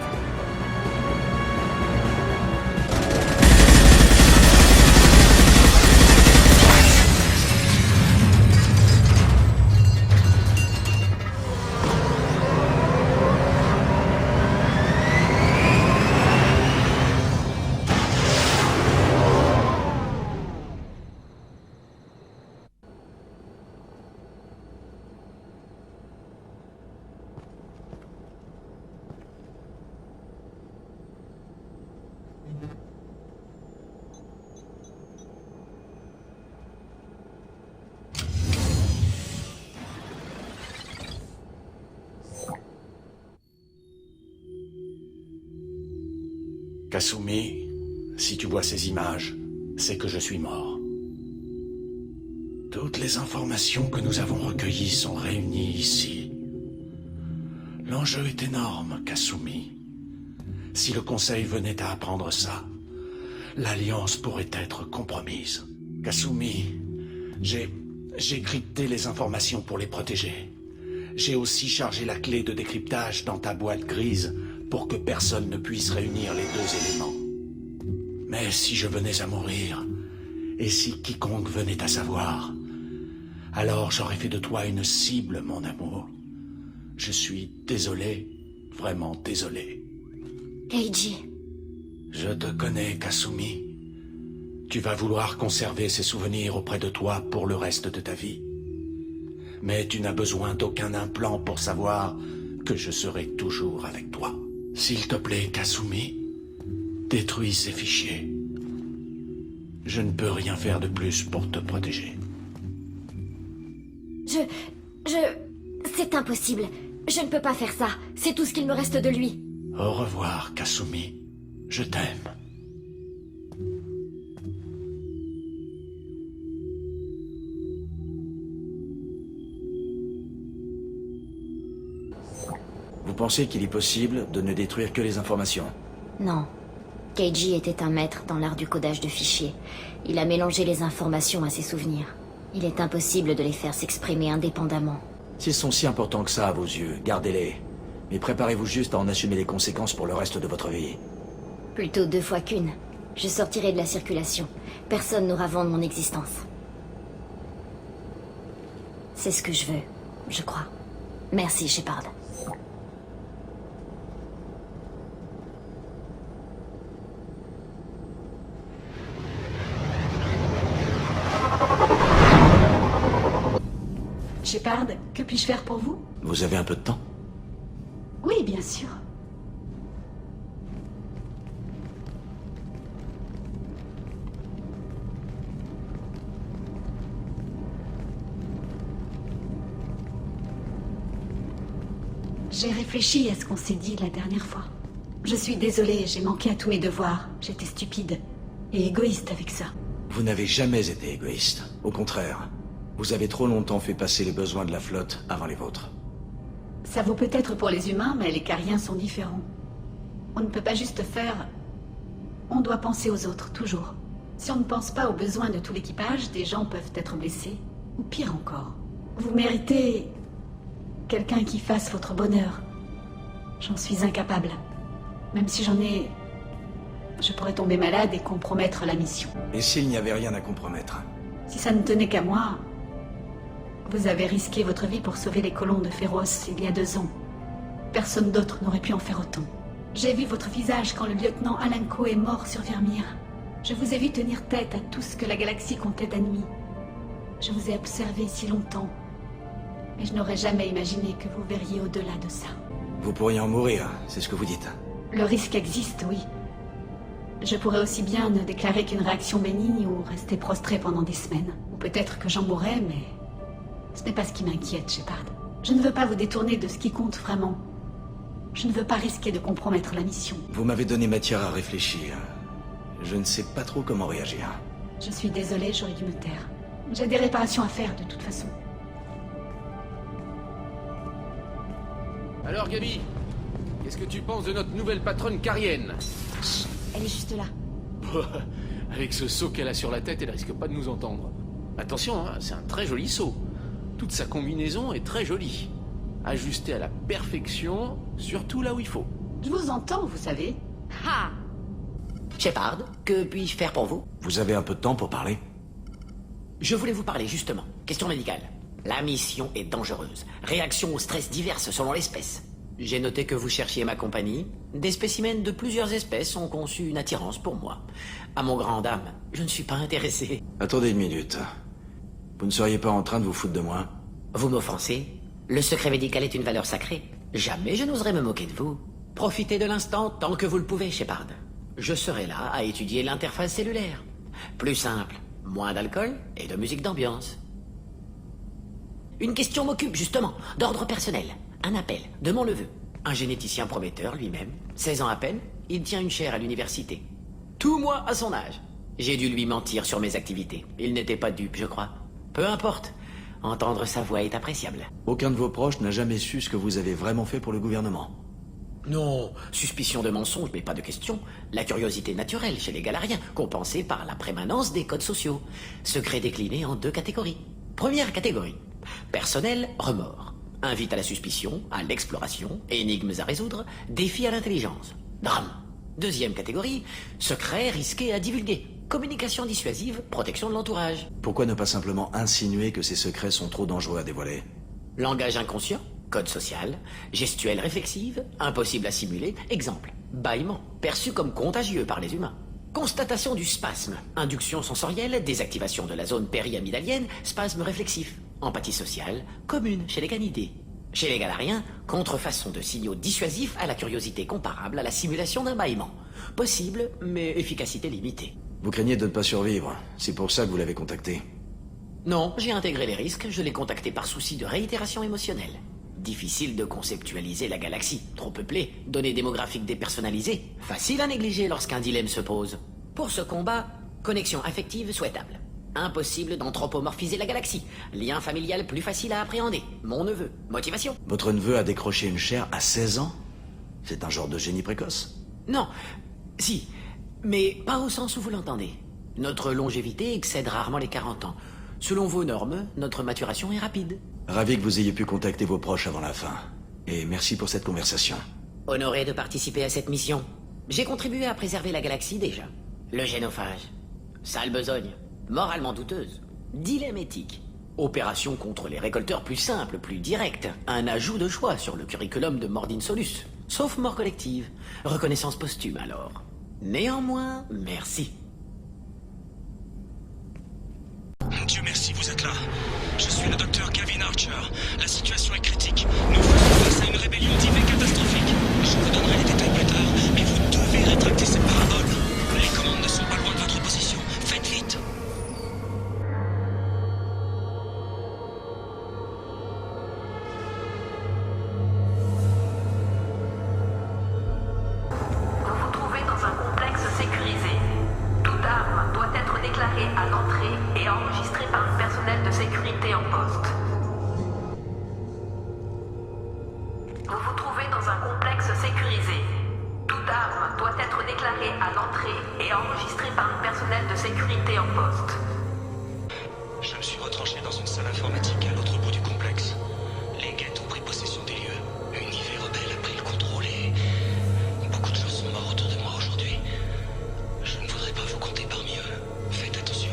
Kasumi, si tu vois ces images, c'est que je suis mort. Toutes les informations que nous avons recueillies sont réunies ici. L'enjeu est énorme, Kasumi. Si le Conseil venait à apprendre ça, l'Alliance pourrait être compromise. Kasumi, j'ai crypté les informations pour les protéger. J'ai aussi chargé la clé de décryptage dans ta boîte grise pour que personne ne puisse réunir les deux éléments. Mais si je venais à mourir, et si quiconque venait à savoir, alors j'aurais fait de toi une cible, mon amour. Je suis désolé, vraiment désolé.
Eiji.
Je te connais, Kasumi. Tu vas vouloir conserver ces souvenirs auprès de toi pour le reste de ta vie. Mais tu n'as besoin d'aucun implant pour savoir que je serai toujours avec toi. S'il te plaît, Kasumi, détruis ces fichiers. Je ne peux rien faire de plus pour te protéger.
C'est impossible. Je ne peux pas faire ça. C'est tout ce qu'il me reste de lui.
Au revoir, Kasumi. Je t'aime.
Vous pensez qu'il est possible de ne détruire que les informations?
Non. Keiji était un maître dans l'art du codage de fichiers. Il a mélangé les informations à ses souvenirs. Il est impossible de les faire s'exprimer indépendamment.
S'ils sont si importants que ça à vos yeux, gardez-les. Mais préparez-vous juste à en assumer les conséquences pour le reste de votre vie.
Plutôt 2 fois qu'une. Je sortirai de la circulation. Personne n'aura vent de mon existence. C'est ce que je veux, je crois. Merci, Shepard.
Shepard, que puis-je faire pour vous?
Vous avez un peu de temps?
Oui, bien sûr. J'ai réfléchi à ce qu'on s'est dit la dernière fois. Je suis désolée, j'ai manqué à tous mes devoirs. J'étais stupide et égoïste avec ça.
Vous n'avez jamais été égoïste. Au contraire. Vous avez trop longtemps fait passer les besoins de la flotte avant les vôtres.
Ça vaut peut-être pour les humains, mais les Cariens sont différents. On ne peut pas juste faire... On doit penser aux autres, toujours. Si on ne pense pas aux besoins de tout l'équipage, des gens peuvent être blessés. Ou pire encore. Vous méritez... quelqu'un qui fasse votre bonheur. J'en suis incapable. Même si j'en ai... Je pourrais tomber malade et compromettre la mission.
Et s'il n'y avait rien à compromettre?
Si ça ne tenait qu'à moi... Vous avez risqué votre vie pour sauver les colons de Féroce il y a 2 ans. Personne d'autre n'aurait pu en faire autant. J'ai vu votre visage quand le lieutenant Alenko est mort sur Vermeer. Je vous ai vu tenir tête à tout ce que la galaxie comptait d'ennemis. Je vous ai observé si longtemps. Et je n'aurais jamais imaginé que vous verriez au-delà de ça.
Vous pourriez en mourir, c'est ce que vous dites.
Le risque existe, oui. Je pourrais aussi bien ne déclarer qu'une réaction bénigne ou rester prostré pendant des semaines. Ou peut-être que j'en mourrais, mais... Ce n'est pas ce qui m'inquiète, Shepard. Je ne veux pas vous détourner de ce qui compte vraiment. Je ne veux pas risquer de compromettre la mission.
Vous m'avez donné matière à réfléchir. Je ne sais pas trop comment réagir.
Je suis désolée, j'aurais dû me taire. J'ai des réparations à faire, de toute façon.
Alors, Gabi, qu'est-ce que tu penses de notre nouvelle patronne carienne?
Elle est juste là.
Avec ce seau qu'elle a sur la tête, elle risque pas de nous entendre. Attention, hein, c'est un très joli seau. Toute sa combinaison est très jolie. Ajustée à la perfection, surtout là où il faut.
Je vous entends, vous savez. Ha!
Shepard, que puis-je faire pour vous?
Vous avez un peu de temps pour parler?
Je voulais vous parler justement. Question médicale. La mission est dangereuse. Réactions au stress diverses selon l'espèce. J'ai noté que vous cherchiez ma compagnie. Des spécimens de plusieurs espèces ont conçu une attirance pour moi. À mon grand dame, je ne suis pas intéressé.
Attendez une minute. Vous ne seriez pas en train de vous foutre de moi?
Vous m'offensez? Le secret médical est une valeur sacrée. Jamais je n'oserais me moquer de vous. Profitez de l'instant tant que vous le pouvez, Shepard. Je serai là à étudier l'interface cellulaire. Plus simple, moins d'alcool et de musique d'ambiance. Une question m'occupe justement, d'ordre personnel. Un appel de mon neveu, un généticien prometteur lui-même. 16 ans à peine, il tient une chaire à l'université. Tout moi à son âge. J'ai dû lui mentir sur mes activités. Il n'était pas dupe, je crois. Peu importe. Entendre sa voix est appréciable.
Aucun de vos proches n'a jamais su ce que vous avez vraiment fait pour le gouvernement.
Non, suspicion de mensonge, mais pas de question. La curiosité naturelle chez les Galariens, compensée par la prémanence des codes sociaux. Secret décliné en 2 catégories. Première catégorie. Personnel, remords. Invite à la suspicion, à l'exploration, énigmes à résoudre, défis à l'intelligence. Drame. Deuxième catégorie, secret risqué à divulguer. Communication dissuasive, protection de l'entourage.
Pourquoi ne pas simplement insinuer que ces secrets sont trop dangereux à dévoiler?
Langage inconscient, code social, gestuelle réflexive, impossible à simuler. Exemple, bâillement, perçu comme contagieux par les humains. Constatation du spasme, induction sensorielle, désactivation de la zone périamidalienne, spasme réflexif. Empathie sociale, commune chez les canidés. Chez les Galariens, contrefaçon de signaux dissuasifs à la curiosité comparable à la simulation d'un bâillement. Possible, mais efficacité limitée.
Vous craignez de ne pas survivre. C'est pour ça que vous l'avez contacté.
Non, j'ai intégré les risques, je l'ai contacté par souci de réitération émotionnelle. Difficile de conceptualiser la galaxie, trop peuplée, données démographiques dépersonnalisées, facile à négliger lorsqu'un dilemme se pose. Pour ce combat, connexion affective souhaitable. Impossible d'anthropomorphiser la galaxie. Lien familial plus facile à appréhender. Mon neveu. Motivation.
Votre neveu a décroché une chaire à 16 ans? C'est un genre de génie précoce?
Non. Si. Mais pas au sens où vous l'entendez. Notre longévité excède rarement les 40 ans. Selon vos normes, notre maturation est rapide.
Ravi que vous ayez pu contacter vos proches avant la fin. Et merci pour cette conversation.
Honoré de participer à cette mission. J'ai contribué à préserver la galaxie déjà. Le génophage. Sale besogne. Moralement douteuse. Dilemme éthique. Opération contre les récolteurs plus simple, plus directe. Un ajout de choix sur le curriculum de Mordin Solus. Sauf mort collective. Reconnaissance posthume alors. Néanmoins, merci.
Dieu merci, vous êtes là. Je suis le docteur Gavin Archer. La situation est critique. Nous faisons face à une rébellion type et catastrophique. Je vous donnerai les détails plus tard, mais vous devez rétracter cette parabole. Les commandes ne sont pas loin de votre position. Faites vite.
Vous vous trouvez dans un complexe sécurisé. Toute arme doit être déclarée à l'entrée et enregistrée par le personnel de sécurité en poste. Vous vous trouvez dans un complexe sécurisé. Toute arme doit être déclarée à l'entrée et enregistrée par le personnel de sécurité en poste.
Je me suis retranché dans une salle informatique à l'autre bout du complexe. Les guettes ont pris possession des lieux. Une IV rebelle a pris le contrôle et beaucoup de gens sont morts autour de moi aujourd'hui. Je ne voudrais pas vous compter parmi eux. Faites attention.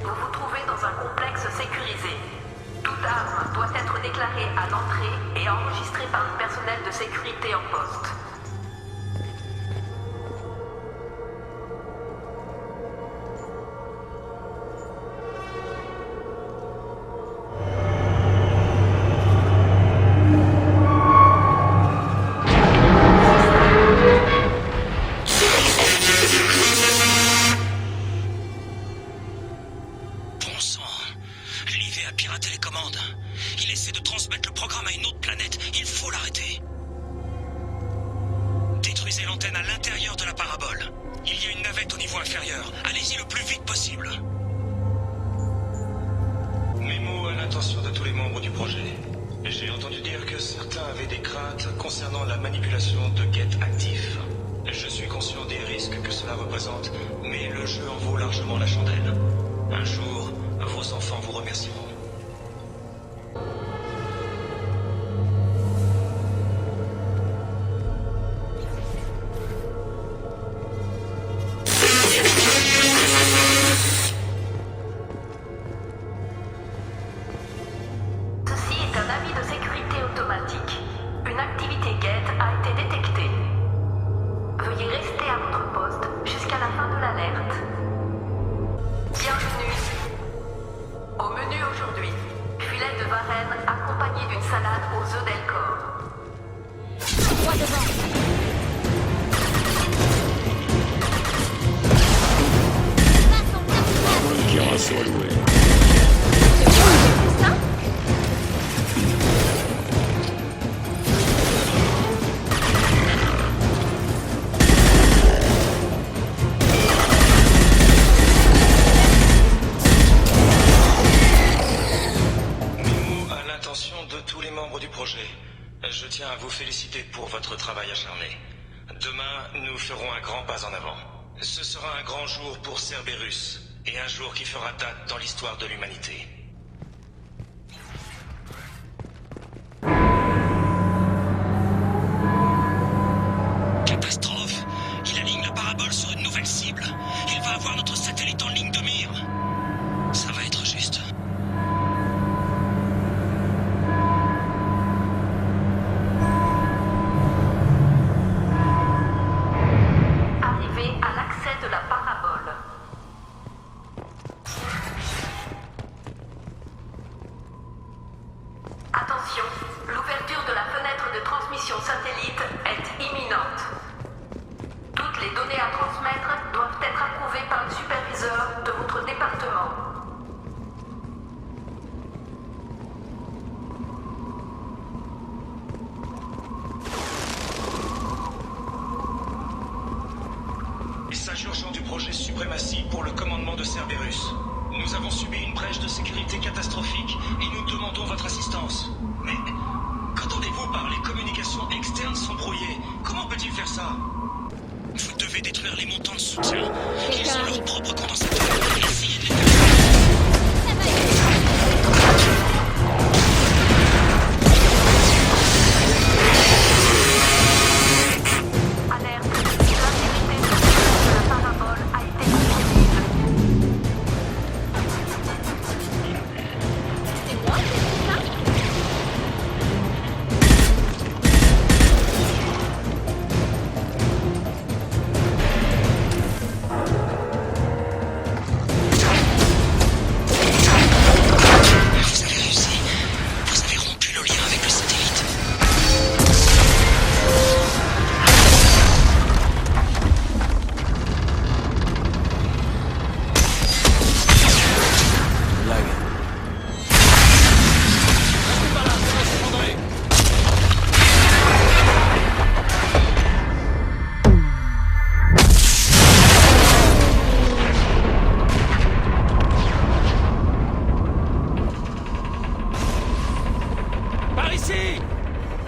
Vous vous trouvez dans un complexe sécurisé. Toute arme doit être déclarée à l'entrée et enregistrée par le personnel de sécurité en poste.
Bon sang. L'IV a piraté les commandes. Il essaie de transmettre le programme à une autre planète. Il faut l'arrêter. Détruisez l'antenne à l'intérieur de la parabole. Il y a une navette au niveau inférieur. Allez-y le plus vite possible. Mémo à l'intention de tous les membres du projet. J'ai entendu dire que certains avaient des craintes concernant la manipulation de guettes actifs. Je suis conscient des risques que cela représente, mais le jeu en vaut largement la chandelle. Un jour, vos enfants vous remercieront.
Ceci est un avis de sécurité automatique. Une activité guette a été détectée. Veuillez rester à votre poste jusqu'à la fin de l'alerte. Bienvenue. Au menu aujourd'hui, filet de Varenne accompagné d'une salade aux œufs d'Elcor. Droit devant.
Cuirassé alloué.
Mémo à l'intention de tous les membres du projet. Je tiens à vous féliciter pour votre travail acharné. Demain, nous ferons un grand pas en avant. Ce sera un grand jour pour Cerberus, et un jour qui fera date dans l'histoire de l'humanité. Catastrophe! Il aligne la parabole sur une nouvelle cible. Il va avoir notre satellite en ligne de mire. Ça va être juste.
Arrivé à l'accès de la parabole. Attention, l'ouverture de la fenêtre de transmission satellite est imminente. Toutes les données à transmettre doivent être approuvées par le superviseur de votre département.
Message urgent du projet Suprême. de Cerberus. Nous avons subi une brèche de sécurité catastrophique et nous demandons votre assistance. Mais qu'entendez-vous par les communications externes sont brouillées? Comment peut-il faire ça? Vous devez détruire les montants de soutien. Ils ont leur propre condensateur. Essayez de les faire.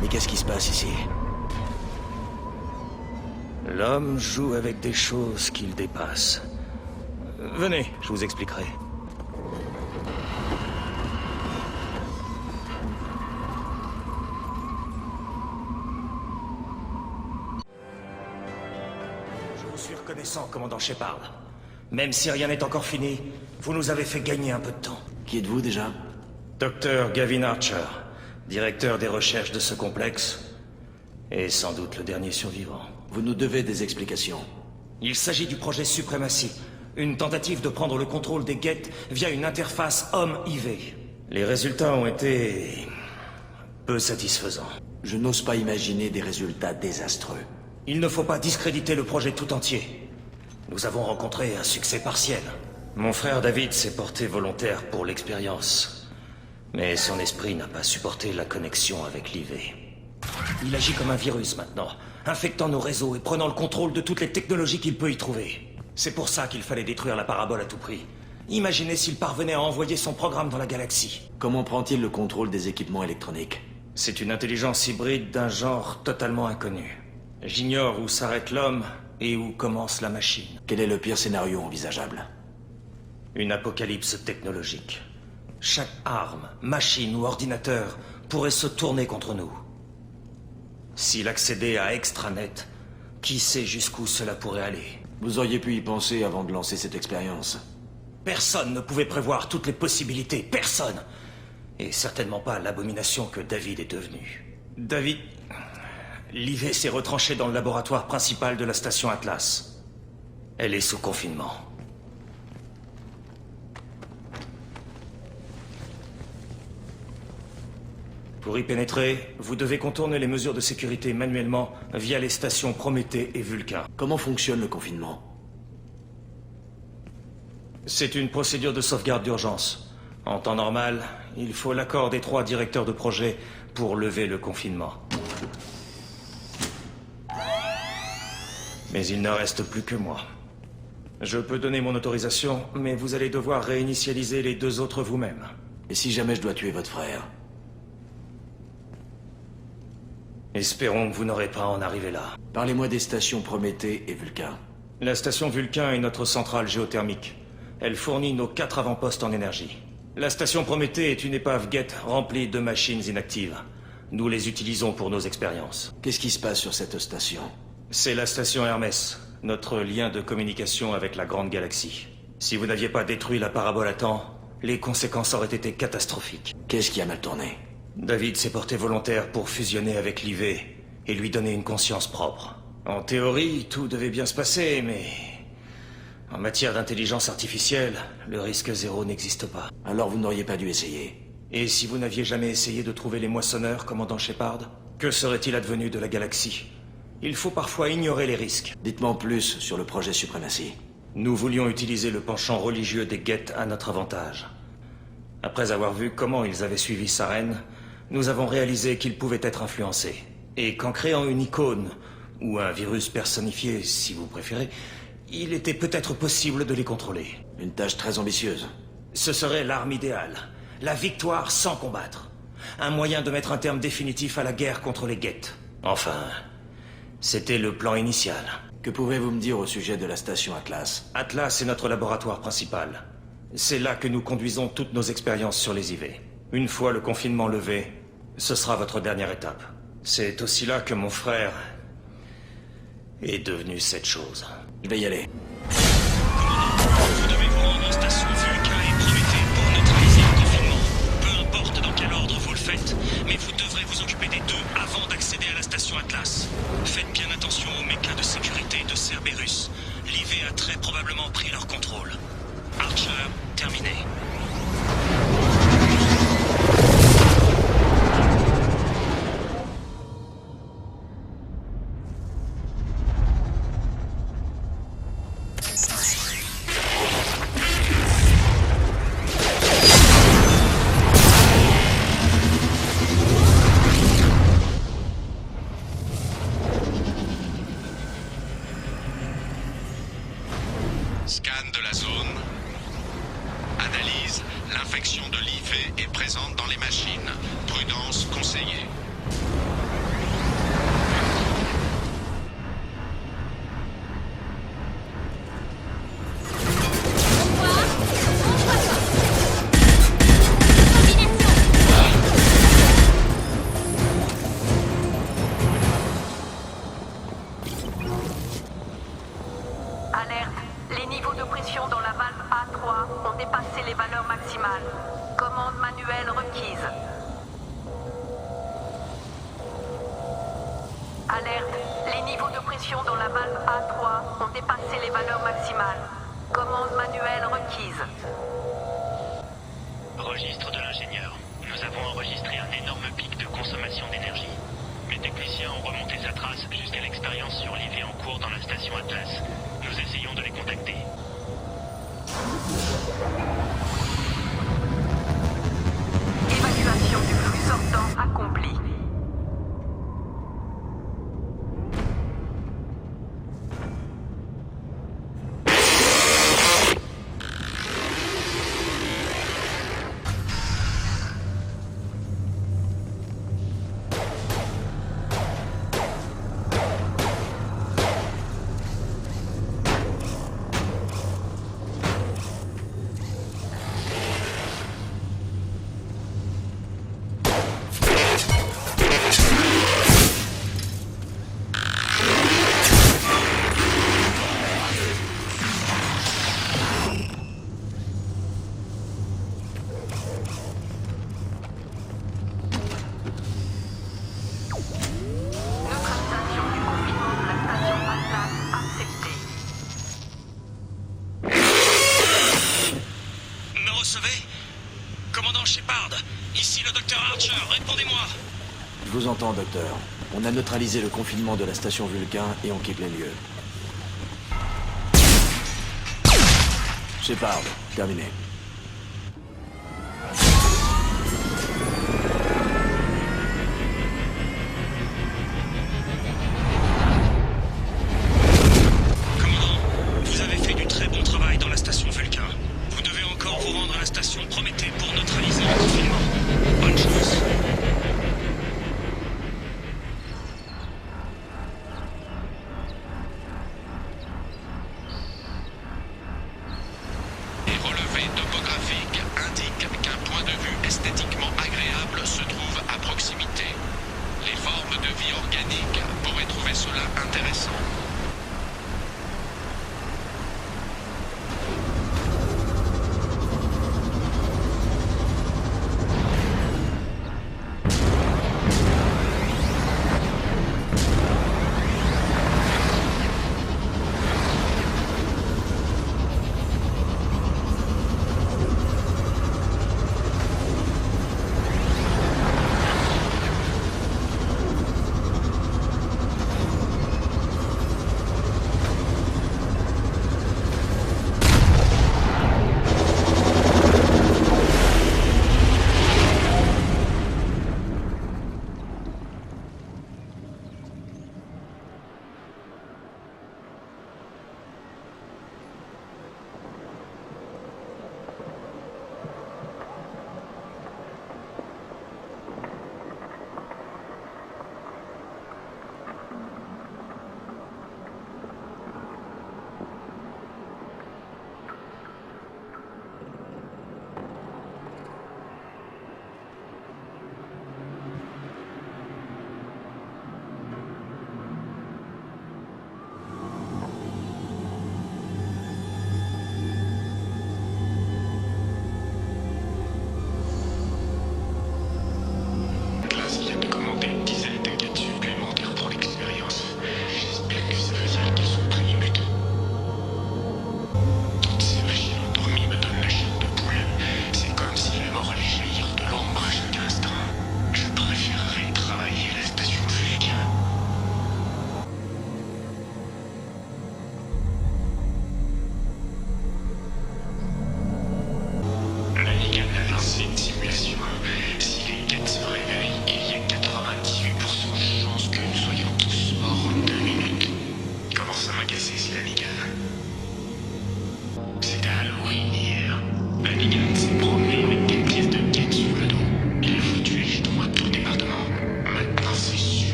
Mais qu'est-ce qui se passe ici?
L'homme joue avec des choses qu'il dépasse. Venez, je vous expliquerai. Je vous suis reconnaissant, commandant Shepard. Même si rien n'est encore fini, vous nous avez fait gagner un peu de temps.
Qui êtes-vous déjà?
Dr. Gavin Archer, directeur des recherches de ce complexe, et sans doute le dernier survivant.
Vous nous devez des explications.
Il s'agit du projet Suprématie, une tentative de prendre le contrôle des Geth via une interface homme-IV. Les résultats ont été peu satisfaisants.
Je n'ose pas imaginer des résultats désastreux.
Il ne faut pas discréditer le projet tout entier. Nous avons rencontré un succès partiel. Mon frère David s'est porté volontaire pour l'expérience, mais son esprit n'a pas supporté la connexion avec l'IV. Il agit comme un virus maintenant, infectant nos réseaux et prenant le contrôle de toutes les technologies qu'il peut y trouver. C'est pour ça qu'il fallait détruire la parabole à tout prix. Imaginez s'il parvenait à envoyer son programme dans la galaxie.
Comment prend-il le contrôle des équipements électroniques?
C'est une intelligence hybride d'un genre totalement inconnu. J'ignore où s'arrête l'homme et où commence la machine.
Quel est le pire scénario envisageable?
Une apocalypse technologique. Chaque arme, machine ou ordinateur pourrait se tourner contre nous. S'il accédait à Extranet, qui sait jusqu'où cela pourrait aller?
Vous auriez pu y penser avant de lancer cette expérience.
Personne ne pouvait prévoir toutes les possibilités, personne. Et certainement pas l'abomination que David est devenu. David... L'IV s'est retranchée dans le laboratoire principal de la station Atlas. Elle est sous confinement. Pour y pénétrer, vous devez contourner les mesures de sécurité manuellement via les stations Prométhée et Vulcain.
Comment fonctionne le confinement?
C'est une procédure de sauvegarde d'urgence. En temps normal, il faut l'accord des 3 directeurs de projet pour lever le confinement. Mais il ne reste plus que moi. Je peux donner mon autorisation, mais vous allez devoir réinitialiser les 2 autres vous-même.
Et si jamais je dois tuer votre frère?
Espérons que vous n'aurez pas à en arriver là.
Parlez-moi des stations Prométhée et Vulcain.
La station Vulcain est notre centrale géothermique. Elle fournit nos 4 avant-postes en énergie. La station Prométhée est une épave Geth remplie de machines inactives. Nous les utilisons pour nos expériences.
Qu'est-ce qui se passe sur cette station?
C'est la station Hermès, notre lien de communication avec la grande galaxie. Si vous n'aviez pas détruit la parabole à temps, les conséquences auraient été catastrophiques.
Qu'est-ce qui a mal tourné?
David s'est porté volontaire pour fusionner avec l'IV et lui donner une conscience propre. En théorie, tout devait bien se passer, mais... en matière d'intelligence artificielle, le risque zéro n'existe pas.
Alors vous n'auriez pas dû essayer.
Et si vous n'aviez jamais essayé de trouver les moissonneurs, commandant Shepard? Que serait-il advenu de la galaxie? Il faut parfois ignorer les risques.
Dites-moi en plus sur le projet Suprématie.
Nous voulions utiliser le penchant religieux des Geth à notre avantage. Après avoir vu comment ils avaient suivi Saren, nous avons réalisé qu'ils pouvaient être influencés. Et qu'en créant une icône, ou un virus personnifié si vous préférez,
il était peut-être possible de les contrôler.
Une tâche très ambitieuse.
Ce serait l'arme idéale. La victoire sans combattre. Un moyen de mettre un terme définitif à la guerre contre les Geth. Enfin, c'était le plan initial.
Que pouvez-vous me dire au sujet de la station Atlas?
Atlas est notre laboratoire principal. C'est là que nous conduisons toutes nos expériences sur les IV. Une fois le confinement levé, ce sera votre dernière étape. C'est aussi là que mon frère est devenu cette chose.
Je vais y aller.
Vous devez vous rendre en station Vulcain et Prométhée pour neutraliser le confinement. Peu importe dans quel ordre vous le faites, mais vous devrez vous occuper des deux avant d'accéder à la station Atlas. Faites bien attention aux mécas de sécurité de Cerberus. L'IV a très probablement pris leur contrôle. Archer, terminé.
Scan de la zone. Analyse. L'infection de l'IV est présente dans les machines. Prudence conseillée.
Alerte. Les niveaux de pression dans la valve A3 ont dépassé les valeurs maximales. Commande manuelle requise. Alerte. Les niveaux de pression dans la valve A3 ont dépassé les valeurs maximales. Commande manuelle requise.
Registre de l'ingénieur. Nous avons enregistré un énorme pic de consommation d'énergie. Mes techniciens ont remonté sa trace jusqu'à l'expérience sur l'IV en cours dans la station Atlas. Nous essayons de les contacter.
Évacuation du flux sortant accomplie.
Me recevez? Commandant Shepard, ici le docteur Archer, répondez-moi.
Je vous entends, docteur. On a neutralisé le confinement de la station Vulcain et on quitte les lieux. Shepard, terminé.
Vous avez fait du très bon travail dans la station Vulcain. Vous devez encore vous rendre à la station Prométhée pour neutraliser le confinement. Bonne chance.
Les relevés topographiques indiquent qu'un point de vue esthétiquement agréable se trouve à proximité. Les formes de vie organique pourraient trouver cela intéressant.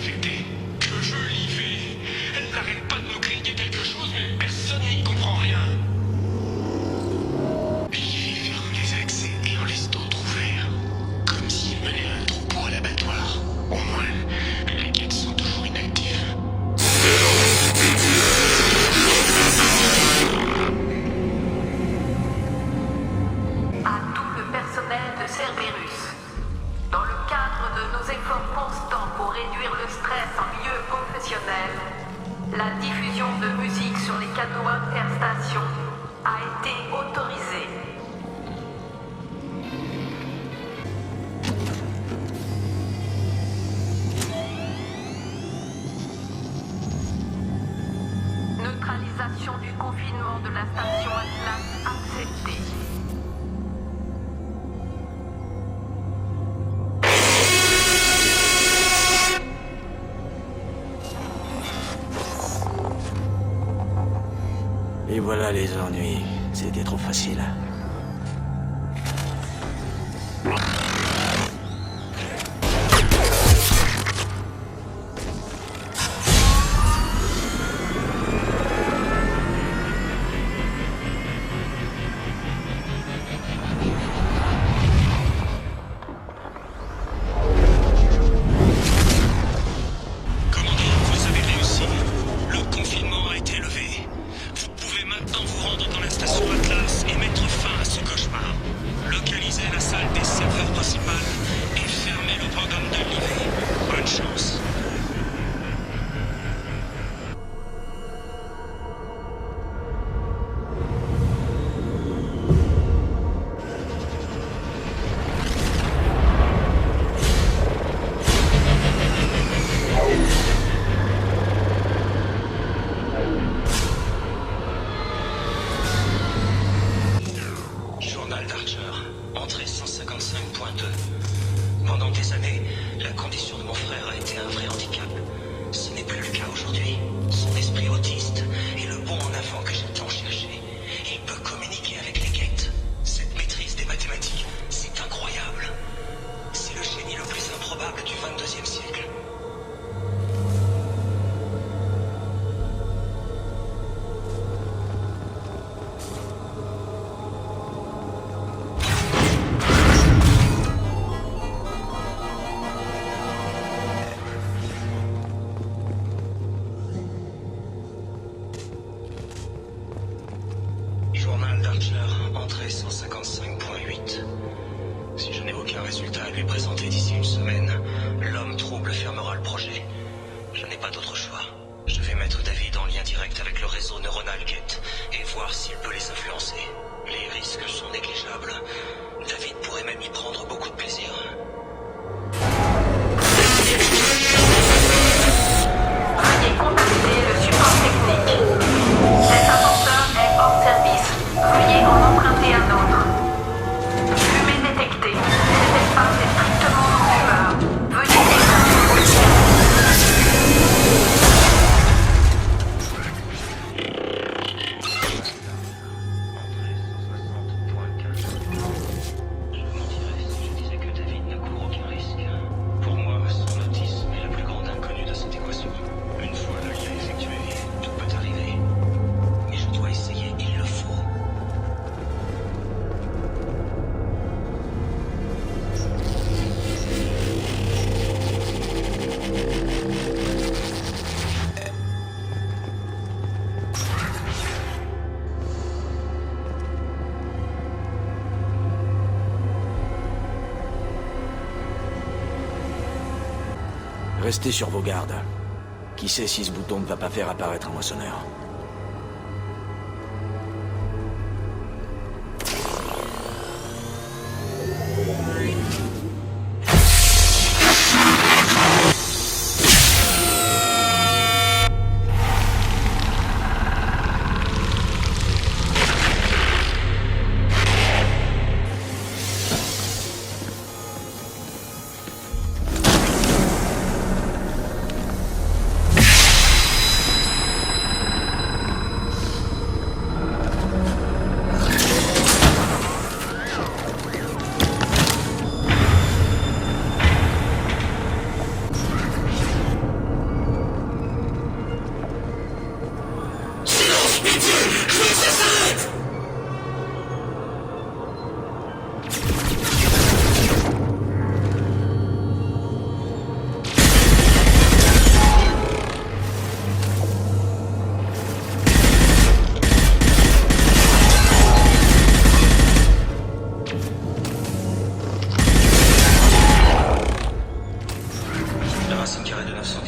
infectée. Que je l'y vais. Elle n'arrête pas de me crier quelque chose, mais personne n'y comprend rien. J'y ferme les accès et en laisse d'autres ouverts. Comme s'il menait un troupeau à l'abattoir. Au moins, les quêtes sont toujours inactives.
À tout le personnel de Cerberus. Dans le cadre de nos efforts constants pour réduire le stress en milieu professionnel, la diffusion de musique sur les canaux interstation a été autorisée. Neutralisation du confinement de la station Atlas acceptée.
Et voilà les ennuis. C'était trop facile.
Vous avez réussi. Le confinement a été levé. Vous pouvez maintenant vous rendre dans la station Atlas et mettre fin à ce cauchemar. Localisez la salle des serveurs principales et fermez le programme de l'IV. Bonne chance. Journal d'Archer, entrée 155.2. Pendant des années, la condition de mon frère a été un vrai handicap. Ce n'est plus le cas aujourd'hui. Son esprit autiste est le bond en avant que j'ai tant cherché. Il peut communiquer avec les quêtes. Cette maîtrise des mathématiques, c'est incroyable. C'est le génie le plus improbable du 22e siècle. Journal d'Archer, entrée 155.8. Si je n'ai aucun résultat à lui présenter d'ici une semaine, l'homme trouble fermera le projet. Je n'ai pas d'autre choix. Je vais mettre David en lien direct avec le réseau neuronal Gate et voir s'il peut les influencer. Les risques sont négligeables. David pourrait même y prendre beaucoup de plaisir.
Veuillez contacter le support technique. Cet ascenseur est hors service. Veuillez en emprunter un autre. Fumée détectée. Cet espace est strictement non-fumeur. Veuillez
Pour moi, son autisme est la plus grande inconnue de cette équation. Une fois le lien effectué, tout peut arriver. Mais je dois essayer, il le faut.
Restez sur vos gardes. Qui sait si ce bouton ne va pas faire apparaître un moissonneur.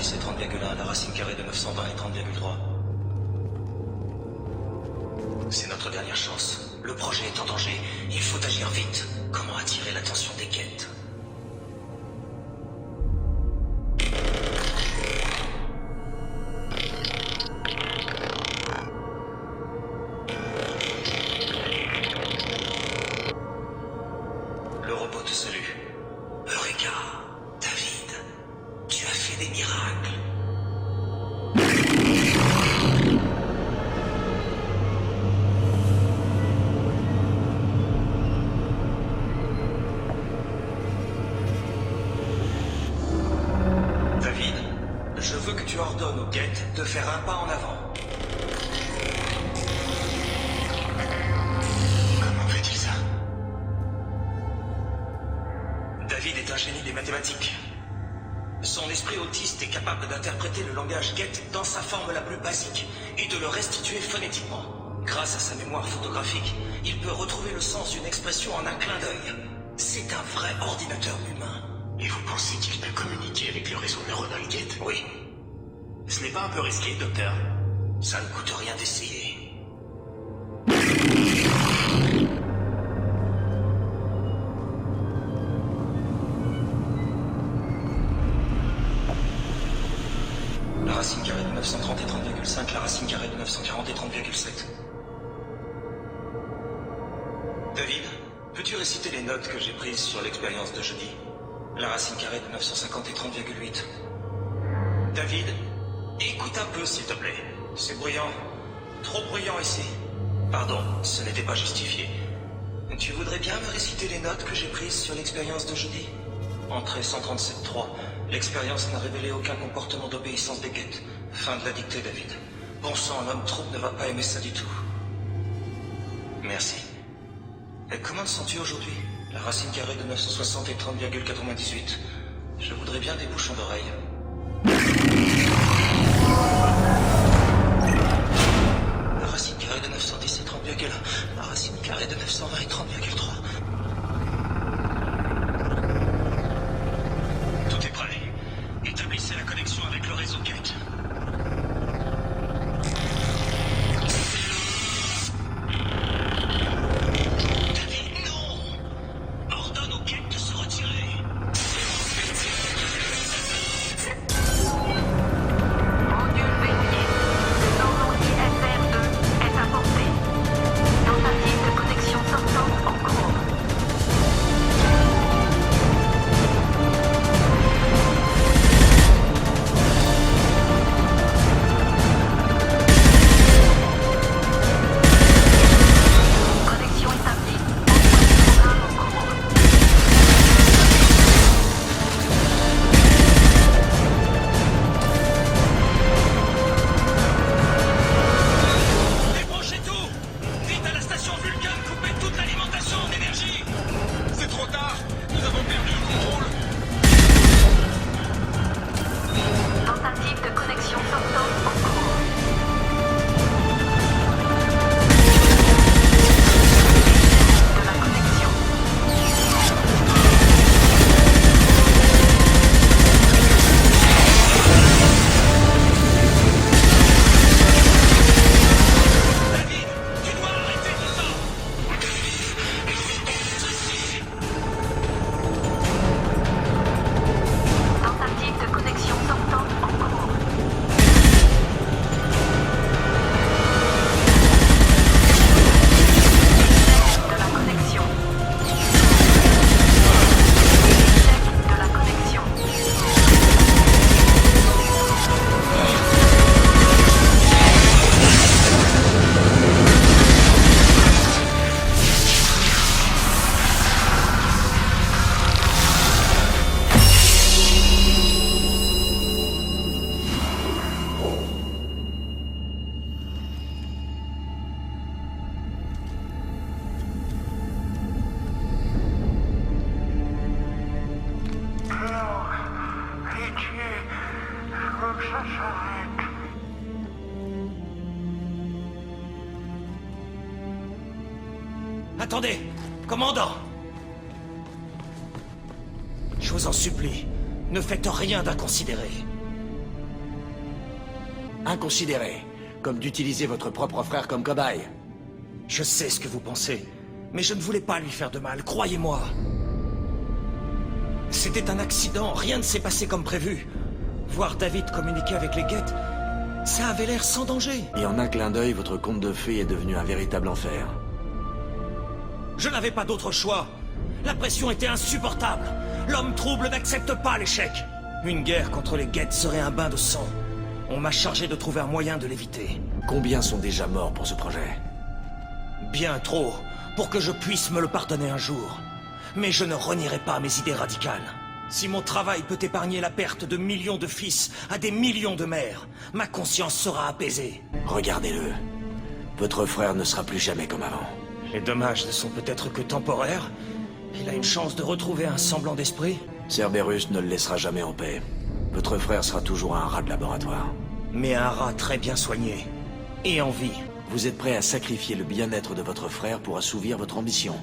910 et 30,1, la racine carrée de 920 et 30,3. C'est notre dernière chance. Le projet est en danger. Il faut agir vite. Comment attirer l'attention des Geth? Le robot te salue. Eureka, David, tu as fait des miracles. David, je veux que tu ordonnes aux Geth de faire un pas en avant. Comment fait-il ça? David est un génie des mathématiques. Son esprit autiste est capable d'interpréter le langage Geth dans sa forme la plus basique et de le restituer phonétiquement. Grâce à sa mémoire photographique, il peut retrouver le sens d'une expression en un clin d'œil. C'est un vrai ordinateur humain. Et vous pensez qu'il peut communiquer avec le réseau neuronal Geth? Oui. Ce n'est pas un peu risqué, docteur? Ça ne coûte rien d'essayer. La racine carrée de 930 et 30,5, la racine carrée de 940 et 30,7. David, peux-tu réciter les notes que j'ai prises sur l'expérience de jeudi? La racine carrée de 950 et 30,8. David, écoute un peu s'il te plaît. C'est bruyant. Trop bruyant ici. Pardon, ce n'était pas justifié. Tu voudrais bien me réciter les notes que j'ai prises sur l'expérience de jeudi? Entrée 137.3. L'expérience n'a révélé aucun comportement d'obéissance des Geth. Fin de la dictée, David. Bon sang, l'homme troupe ne va pas aimer ça du tout. Merci. Et comment te sens-tu aujourd'hui? La racine carrée de 960 et 30,98. Je voudrais bien des bouchons d'oreille. La racine carrée de 910 et 30,1. La racine carrée de 920 et 30,3. Tout est prêt. Établissez la connexion avec le réseau Geth. David, non! Ordonne aux Geth de se retirer.
Module verrouillé. L'ordre IFR2 est apporté. Tentative de connexion sortante en cours. Connexion établie. Programme en cours.
Débranchez tout! Dites à la station Vulcan couper toute l'alimentation en énergie! C'est trop tard! Nous avons perdu le contrôle!
Tentative de connexion sortante en cours. De la connexion.
David, tu dois arrêter tout ça!
Tentative de connexion sortante en cours. De la connexion. De la connexion.
Attendez, commandant! Je vous en supplie, ne faites rien d'inconsidéré.
Inconsidéré. Comme d'utiliser votre propre frère comme cobaye.
Je sais ce que vous pensez, mais je ne voulais pas lui faire de mal, croyez-moi. C'était un accident, rien ne s'est passé comme prévu. Voir David communiquer avec les Geth, ça avait l'air sans danger.
Et en un clin d'œil, votre conte de fées est devenu un véritable enfer.
Je n'avais pas d'autre choix. La pression était insupportable. L'homme trouble n'accepte pas l'échec. Une guerre contre les Geth serait un bain de sang. On m'a chargé de trouver un moyen de l'éviter.
Combien sont déjà morts pour ce projet?
Bien trop, pour que je puisse me le pardonner un jour. Mais je ne renierai pas mes idées radicales. Si mon travail peut épargner la perte de millions de fils à des millions de mères, ma conscience sera apaisée.
Regardez-le. Votre frère ne sera plus jamais comme avant.
Les dommages ne sont peut-être que temporaires. Il a une chance de retrouver un semblant d'esprit.
Cerberus ne le laissera jamais en paix. Votre frère sera toujours un rat de laboratoire.
Mais un rat très bien soigné. Et en vie.
Vous êtes prêt à sacrifier le bien-être de votre frère pour assouvir votre ambition.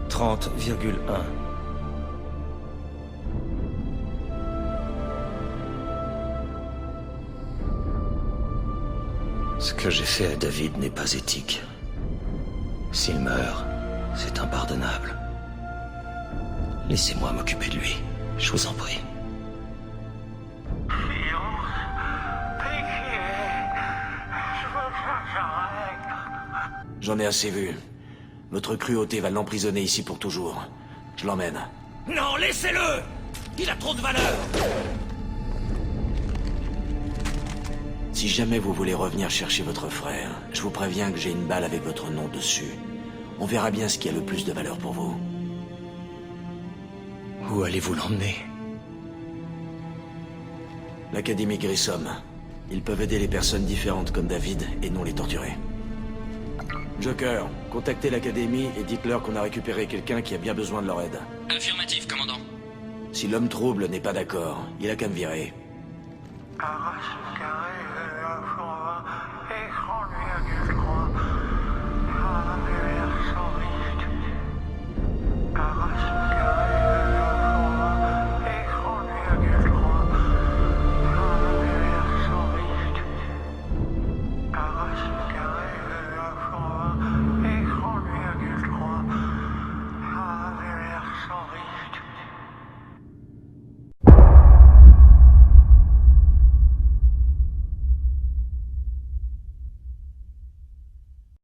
« 30,1. Ce que j'ai fait à David n'est pas éthique. S'il meurt, c'est impardonnable. Laissez-moi m'occuper de lui, je vous en prie.
J'en ai assez vu. Votre cruauté va l'emprisonner ici pour toujours. Je l'emmène.
Non, laissez-le! Il a trop de valeur!
Si jamais vous voulez revenir chercher votre frère, je vous préviens que j'ai une balle avec votre nom dessus. On verra bien ce qui a le plus de valeur pour vous.
Où allez-vous l'emmener?
L'Académie Grissom. Ils peuvent aider les personnes différentes comme David et non les torturer. Joker, contactez l'Académie et dites-leur qu'on a récupéré quelqu'un qui a bien besoin de leur aide.
Affirmatif, commandant.
Si l'homme trouble n'est pas d'accord, il a qu'à me virer.
Arrache